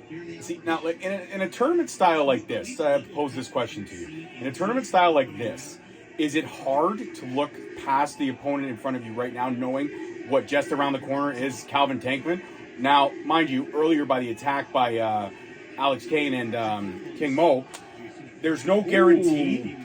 Here they See, now, like in a tournament style like this, I have to pose this question to you. In a tournament style like this, is it hard to look past the opponent in front of you right now, knowing what just around the corner is Calvin Tankman? Now, mind you, earlier by the attack by Alex Kane and King Mo, there's no guarantee.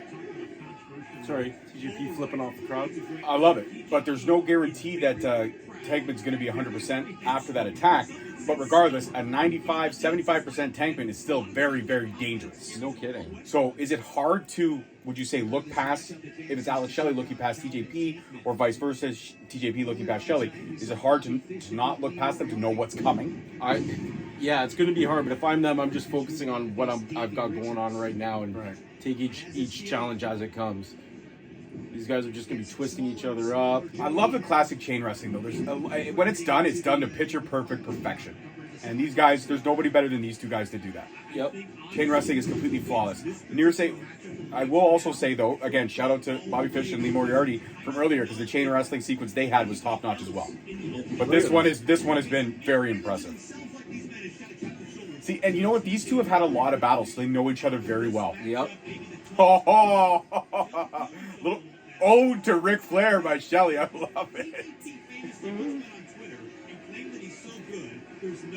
Sorry, TJP flipping off the crowd. I love it, but there's no guarantee that Tankman's going to be 100% after that attack. But regardless, a 95, 75% Tankman is still very, very dangerous. No kidding. So is it hard to, would you say, look past, if it's Alex Shelley looking past TJP, or vice versa, TJP looking past Shelley, is it hard to not look past them to know what's coming? Yeah, it's going to be hard, but if I'm them, I'm just focusing on what I've got going on right now and take each challenge as it comes. These guys are just going to be twisting each other up. I love the classic chain wrestling, though. When it's done to picture-perfect perfection. And these guys, there's nobody better than these two guys to do that. Yep. Chain wrestling is completely flawless. I will also say, though, again, shout out to Bobby Fish and Lee Moriarty from earlier, because the chain wrestling sequence they had was top-notch as well. But this one has been very impressive. See, and you know what? These two have had a lot of battles, so they know each other very well. Yep. Little ode to Ric Flair by Shelley. I love it.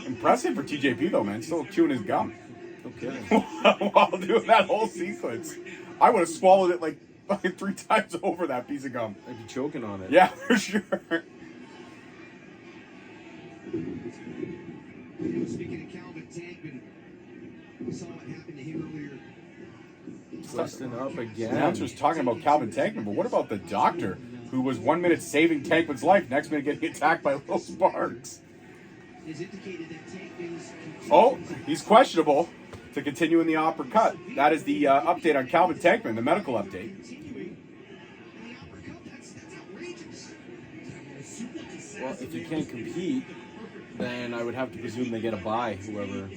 Impressive for TJP, though, man. Still chewing his gum. Okay. While doing that whole sequence. I would have swallowed it like 3 times over that piece of gum. I'd be choking on it. Yeah, for sure. Speaking of Calvin Tankman, we saw what happened to him earlier. Twisting up again. The announcer's talking about Calvin Tankman, but what about the doctor, who was 1 minute saving Tankman's life, next minute getting attacked by Lil Sparks? Oh, he's questionable to continue in the uppercut. That is the update on Calvin Tankman, the medical update. Well, if you can't compete, then I would have to presume they get a bye, whoever.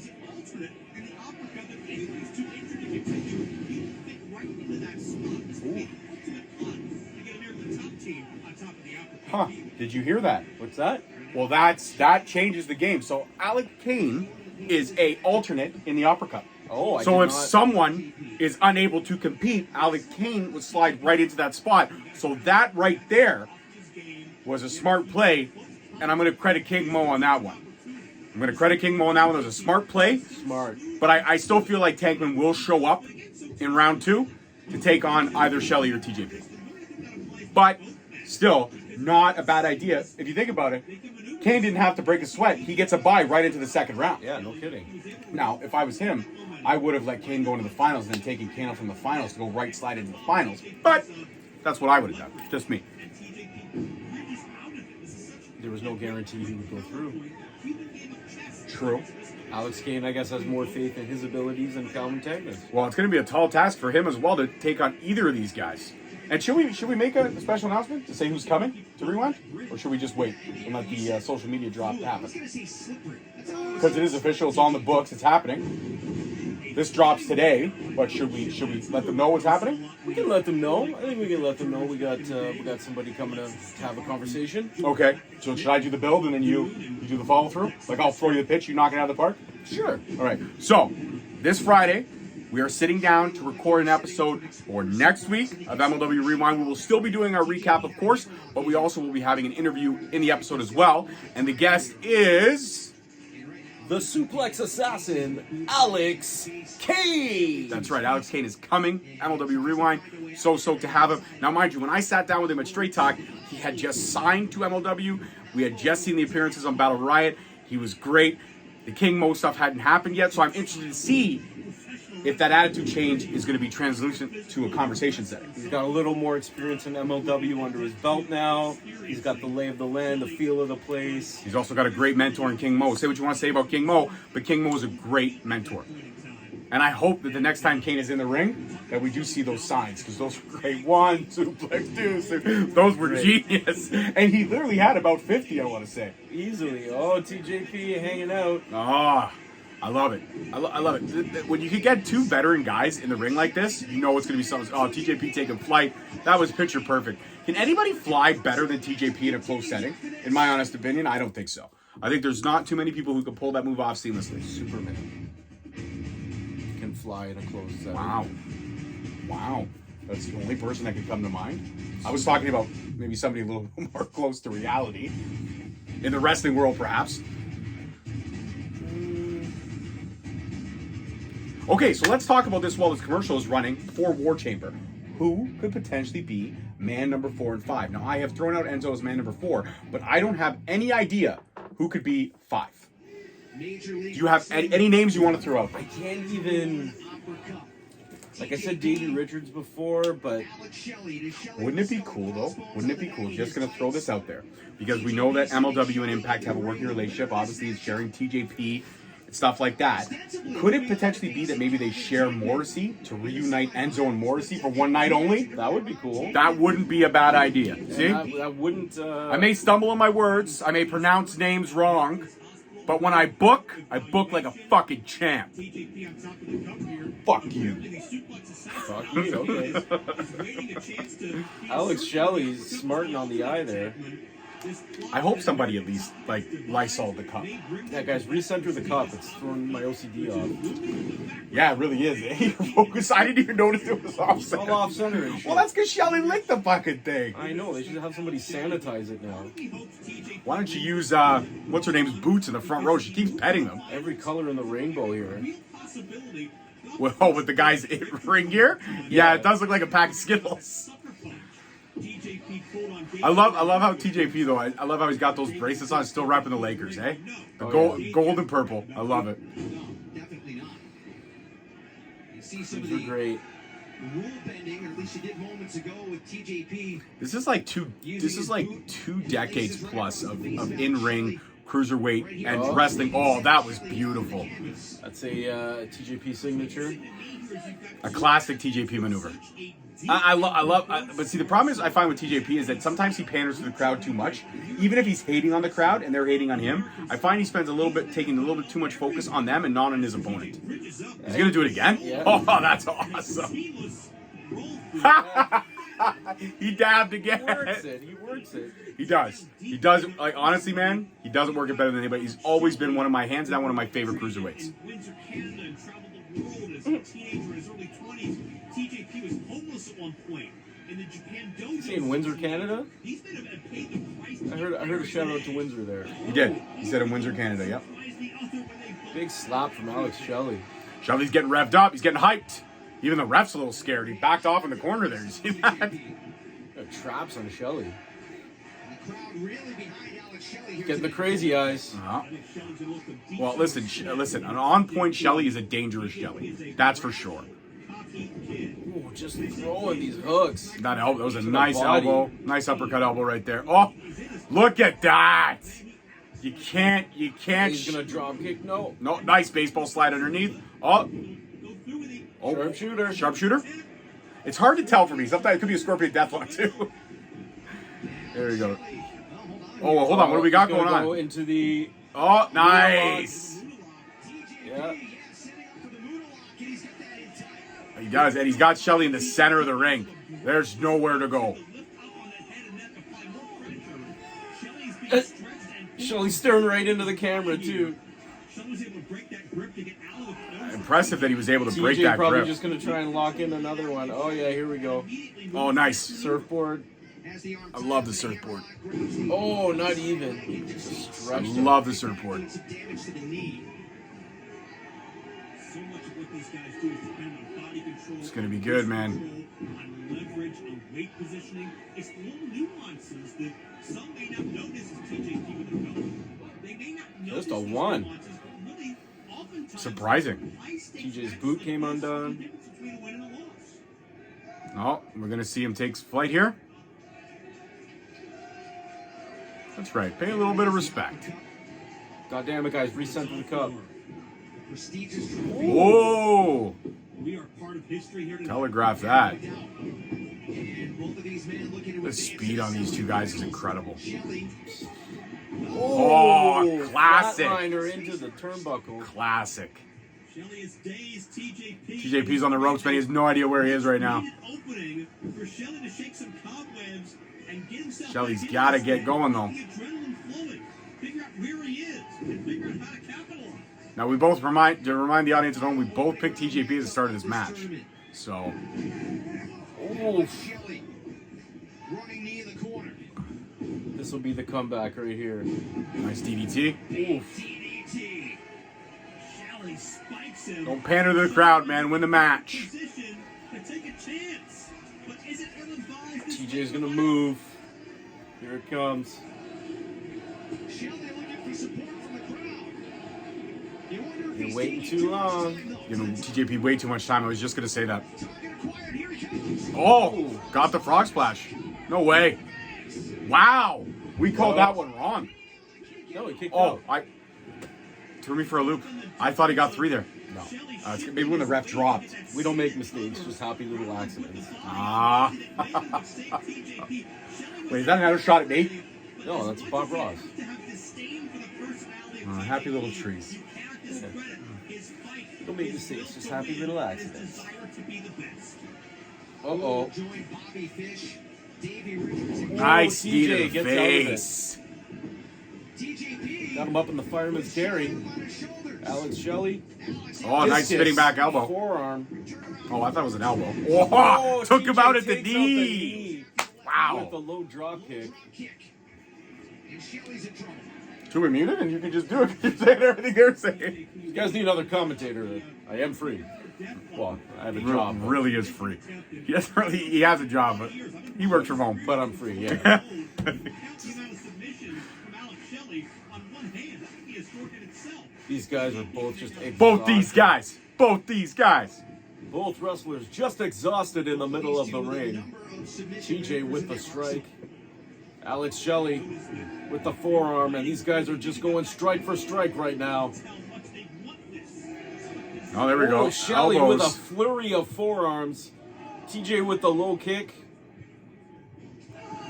Huh, did you hear that? What's that? Well, that changes the game. So Alec Kane is a alternate in the uppercut. Oh, so if someone is unable to compete, Alec Kane would slide right into that spot. So that right there was a smart play, and I'm going to credit King Mo on that one. I'm going to credit King Mo on that one. It was a smart play. Smart. But I still feel like Tankman will show up in round 2 to take on either Shelley or TJP. But still, not a bad idea. If you think about it, Kane didn't have to break a sweat. He gets a bye right into the second round. Yeah, no kidding. Now, if I was him, I would have let Kane go into the finals and then taken Kane out from the finals to go right slide into the finals. But that's what I would have done. Just me. There was no guarantee he would go through. True. Alex Kane, I guess, has more faith in his abilities than Calvin Tankman. Well, it's going to be a tall task for him as well to take on either of these guys. And should we make a special announcement to say who's coming to Rewind? Or should we just wait and let the social media drop happen? Because it is official, it's on the books, it's happening. This drops today, but should we let them know what's happening? We can let them know. I think we can let them know. We got somebody coming to have a conversation. Okay. So should I do the build and then you do the follow through? Like I'll throw you the pitch, you knock it out of the park? Sure. All right. So this Friday, we are sitting down to record an episode for next week of MLW Rewind. We will still be doing our recap, of course, but we also will be having an interview in the episode as well. And the guest is the suplex assassin, Alex Kane. That's right, Alex Kane is coming. MLW Rewind. So stoked to have him. Now, mind you, when I sat down with him at Straight Talk, he had just signed to MLW. We had just seen the appearances on Battle Riot. He was great. The King Mo stuff hadn't happened yet, so I'm interested to see if that attitude change is going to be translucent to a conversation setting. He's got a little more experience in MLW under his belt now. He's got the lay of the land, the feel of the place. He's also got a great mentor in King Mo. Say what you want to say about King Mo, but King Mo is a great mentor. And I hope that the next time Kane is in the ring, that we do see those signs, because those were great. 1, 2, 2. Those were genius. And he literally had about 50, I want to say. Easily. Oh, TJP hanging out. Ah. I love it. I love it. When you can get two veteran guys in the ring like this, you know it's going to be something. Oh, TJP taking flight. That was picture perfect. Can anybody fly better than TJP in a close setting? In my honest opinion, I don't think so. I think there's not too many people who can pull that move off seamlessly. Superman can fly in a closed setting. Wow. That's the only person that could come to mind. I was talking about maybe somebody a little more close to reality. In the wrestling world, perhaps. Okay, so let's talk about this while this commercial is running for War Chamber. Who could potentially be man number 4 and 5? Now, I have thrown out Enzo as man number 4, but I don't have any idea who could be 5. Do you have any names you want to throw out? I can't even... Like I said, Davey Richards before, but... Wouldn't it be cool, though? Wouldn't it be cool? Just going to throw this out there. Because we know that MLW and Impact have a working relationship. Obviously, it's sharing TJP and stuff like that. Could it potentially be that maybe they share Morrissey to reunite Enzo and Morrissey for one night only? That would be cool. That wouldn't be a bad idea. See? That wouldn't... I may stumble on my words. I may pronounce names wrong. But when I book like a fucking champ. Fuck you. Fuck me, okay. Alex Shelley's smarting on the eye there. I hope somebody at least, like, Lysol the cup. Yeah, guys, recenter the cup. It's throwing my OCD off. Yeah, it really is, eh? Focus. I didn't even notice it was off It's center. all off center and shit. Well, that's because Shelly licked the fucking thing. I know, they should have somebody sanitize it now. Why don't you use, what's her name's boots in the front row? She keeps petting them. Every color in the rainbow here. Well, with the guy's ring gear? Yeah, it does look like a pack of Skittles. I love how TJP though. I love how he's got those bracelets on, still repping the Lakers, eh? The gold and purple. I love it. Definitely not. You see some of These are the great. rule bending, or at least you did moments ago with TJP. This is like two decades plus of in-ring cruiserweight and wrestling. Oh, that was beautiful. That's a TJP signature. A classic TJP maneuver. But see, the problem is I find with TJP is that sometimes he panders to the crowd too much. Even if he's hating on the crowd and they're hating on him, I find he spends taking a little bit too much focus on them and not on his opponent. He's gonna do it again? Yeah. Oh, that's awesome. He dabbed again. He works it. He works it. He does. He does. Like, honestly, man, he doesn't work it better than anybody. He's always been one of my hands down one of my favorite cruiserweights. TJP was homeless at one point in the Japan dojo. Is he in Windsor, Canada? He's been paid the price. I heard a shout out to Windsor there. He did. He said in Windsor, Canada. Yep. Big slap from Alex Shelley. Shelley's getting revved up. He's getting hyped. Even the ref's a little scared. He backed off in the corner there. You see that? Traps on Shelley. The crowd really behind Alex Shelley here. Getting the crazy eyes. Well, listen. An on-point Shelley is a dangerous Shelley. That's for sure. Ooh, just throwing these hooks. That was a To the nice body. elbow. Nice uppercut elbow right there. Oh, look at that. You can't. He's gonna drop kick. No. No, nice baseball slide underneath. Oh. Sharpshooter. Sharpshooter. It's hard to tell for me. Sometimes it could be a scorpion deathlock too. There you go. Oh, well, hold on. What do we got going on? Go into the. Oh, nice. Yeah. He does, and he's got Shelley in the center of the ring. There's nowhere to go. Shelley's staring right into the camera too. Impressive that he was able to break TJ that probably grip. just gonna try and lock in another one. Oh yeah, here we go. Oh, nice. Surfboard. I love the surfboard. Oh, not even. Just I stretched it. love the surfboard. It's gonna be good, man. On leverage, on weight positioning, it's little nuances that some may not notice as TJP with the belt. They may not notice Just a these one. nuances, but really, oftentimes, Surprising. TJ's boot came undone. difference between a win and a loss. Oh, we're gonna see him take flight here. That's right. Pay a little bit of respect. God damn it, guys! Recenter the cup. Prestigious Whoa! We are part of history here tonight. Telegraph that. And both of these men looking to The speed on these two guys is incredible. Shelley Oh, classic. Flatliner into the turnbuckle. Classic. Shelley is dazed. TJP. TJP's on the ropes, man. He has no idea where he is right now. Opening for Shelley to shake some cobwebs and get himself. Shelley's back got to into get the going, though. The adrenaline flowing. Figure out where he is and figure out how to capitalize. Now, we both remind the audience at home, we both picked TJP at the start of this match. So, Oh, Shelley. Running knee in the corner. this will be the comeback right here. nice DDT. Oof. DDT. Shelley spikes him. Don't pander to the crowd, man. Win the match. Position to take a chance. But is it ill-advised? TJ's gonna move. Here it comes. Shelley looking for support from the crowd. You wonder if You're he's waiting taking too too much long. time, though. Giving TJP way too much time. I was just going to say that. Target acquired. Here he comes. Oh, got the frog splash. No way. Wow. We called that one wrong. No, he kicked Oh, out. threw me for a loop. I thought he got 3 there. No. It's maybe when the ref dropped. We don't make mistakes, just happy little accidents. Ah. Wait, is that another shot at me? No, that's Bob Ross. Happy little trees. Don't make mistakes, just happy little accidents. Uh-oh. Join Bobby Fish, Davey Richards, and Nice knee to TJ the gets out of it. face. TJP. Got him up in the fireman's carry. On his shoulders. Alex Shelley. Oh, nice Discus. spinning back elbow. Forearm. Oh, I thought it was an elbow. Oh, took him TJ out at the takes out knee. With the Wow. low drop kick. Kick. And Shelley's in trouble. Two were muted and you can just do it. You're saying everything they're saying. You guys need another commentator. I am free. Well, I have a job, but- Really is free. He has a job, but he works from home. but I'm free, yeah. These guys are both just exhausted. Both these guys. Both these guys. Both wrestlers just exhausted in the middle of the ring. TJ with the strike. Alex Shelley with the forearm, and these guys are just going strike for strike right now. Oh, there we go. Oh, Shelley with a Elbows. flurry of forearms. TJ with the low kick.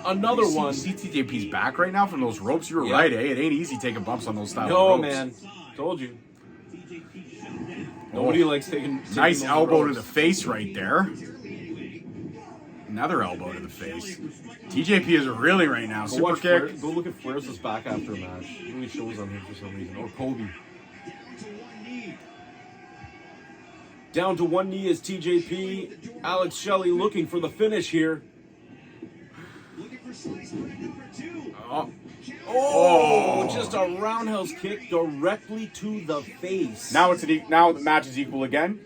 Another one. See TJP's back right now from those ropes. You were Yeah. right, eh? It ain't easy taking bumps on those style No, of ropes. man. Told you. Nobody likes taking Nice those elbow to ropes. the face right there. Another elbow to the face. TJP is reeling right now. Go Super watch Flair, kick. go look at Flair's back after a match. It really shows on him for some reason. Or Kobe. Down to one knee is TJP. Alex Shelley looking for the finish here. Looking for slice bread number 2. Oh. Oh, just a roundhouse kick directly to the face. Now now the match is equal again.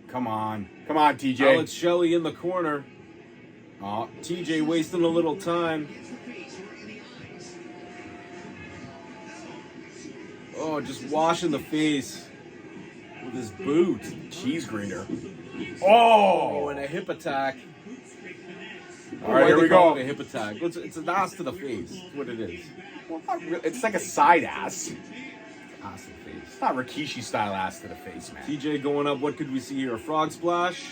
Come on, TJ. Alex Shelley in the corner. Oh, TJ wasting a little time. Oh, just washing the face with his boot. cheese grater. Oh, Oh, and a hip attack. all right, here we go. A hip attack. It's an ass to the face. That's what it is. Well, not really. It's like a side ass. Ass to the face. It's not Rikishi style ass to the face, man. TJ going up. What could we see here? A frog splash.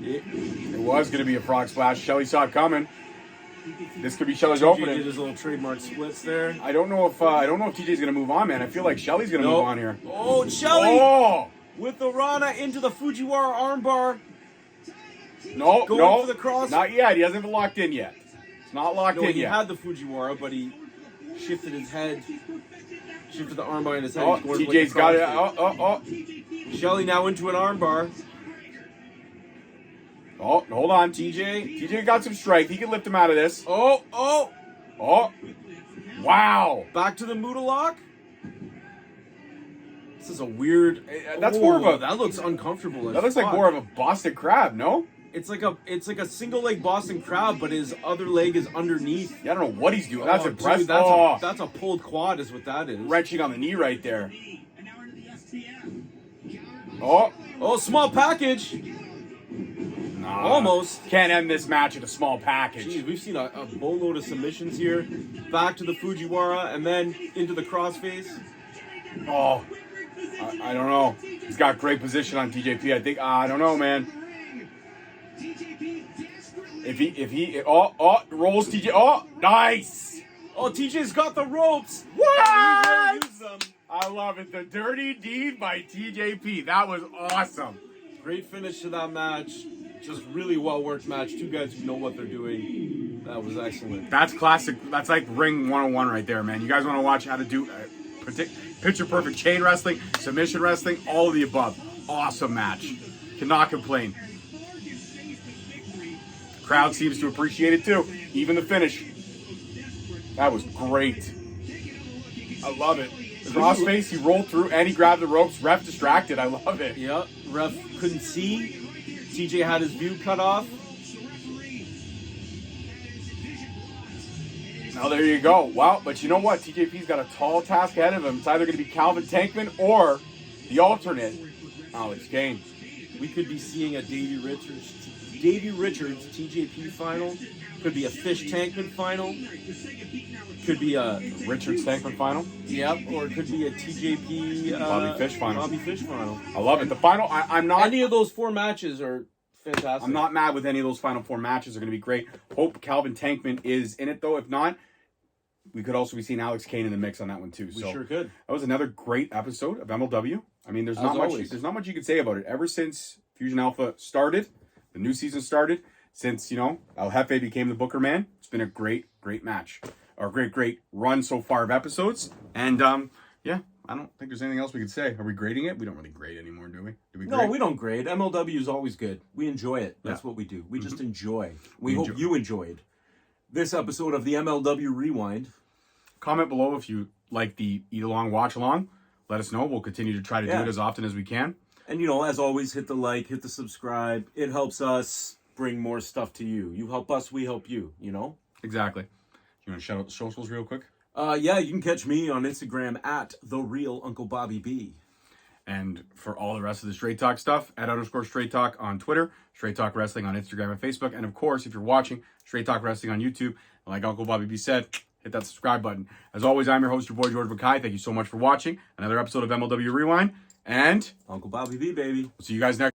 It was going to be a frog splash. Shelly saw it coming. This could be Shelly's TJ opening. did his little trademark splits there. I don't know if TJ's going to move on, man. I feel like Shelly's going to move on here. Oh, Shelley Oh with the Rana into the Fujiwara armbar. no, Going no, for the cross. not yet. He hasn't been locked in yet. It's not locked No, in he yet. had the Fujiwara, but he shifted his head. Shifted the armbar in his head. Oh, He's going for TJ's the got it. crossface. Shelley now into an armbar. Oh, hold on, TJ. TJ got some strength. He can lift him out of this. Oh. Oh, wow. Back to the Muda lock. This is a weird. That's more of a- That looks uncomfortable. as That looks like fuck. more of a Boston Crab, no? It's like a single leg Boston Crab, but his other leg is underneath. Yeah, I don't know what he's doing. That's Oh, impressive. dude, that's a pulled quad, is what that is. Wrenching on the knee right there. And now into the STF. Oh, Small package. nah. Almost. Can't end this match with a small package. Jeez, we've seen a boatload of submissions here. Back to the Fujiwara, and then into the crossface. Oh, I don't know. He's got great position on TJP. I think I don't know, man. If he rolls TJ. Oh, nice. Oh, TJ's got the ropes. What? Use them. I love it. The Dirty Deed by TJP. That was awesome. Great finish to that match. Just really well worked match. Two guys who know what they're doing. That was excellent. That's classic. That's like Ring 101 right there, man. You guys want to watch how to do picture perfect chain wrestling, submission wrestling, all of the above. Awesome match. Cannot complain. Crowd seems to appreciate it too. Even the finish. That was great. I love it. Crossface, he rolled through and he grabbed the ropes. Ref distracted. I love it. Yep. Ref couldn't see. TJ had his view cut off. Now there you go. Wow, but you know what? TJP's got a tall task ahead of him. It's either going to be Calvin Tankman or the alternate, Alex Kane. We could be seeing a Davey Richards TJP final. Could be a Fish Tankman final. Could be a Richards Tankman final. Yep, or it could be a TJP Bobby Fish final. Bobby Fish final. I love it. The final. I'm not. Any of those 4 matches are fantastic. I'm not mad with any of those final 4 matches. They're going to be great. Hope Calvin Tankman is in it though. If not, we could also be seeing Alex Kane in the mix on that one too. We sure could. That was another great episode of MLW. I mean, there's As not much. always. There's not much you could say about it. Ever since Fusion Alpha started, the new season started. Since El Jefe became the Booker man, it's been a great match, or great run so far of episodes. And yeah, I don't think there's anything else we could say. Are we grading it? We don't really grade anymore, do we? Do we? No, grade? we don't grade. MLW is always good. We enjoy it. That's what we do. We just enjoy. We hope you enjoyed this episode of the MLW Rewind. Comment below if you like the eat along, watch along. Let us know. We'll continue to try to do it as often as we can. And as always, hit the like, hit the subscribe. It helps us bring more stuff to you. You help us, we help you, Exactly. You want to shout out the socials real quick? Yeah, you can catch me on Instagram at @TheRealUncleBobbyB. And for all the rest of the Straight Talk stuff, @_Straight Talk on Twitter, Straight Talk Wrestling on Instagram and Facebook. And of course, if you're watching Straight Talk Wrestling on YouTube, like Uncle Bobby B said, hit that subscribe button. As always, I'm your host, your boy, George Mackay. Thank you so much for watching another episode of MLW Rewind. And Uncle Bobby B, baby. We'll see you guys next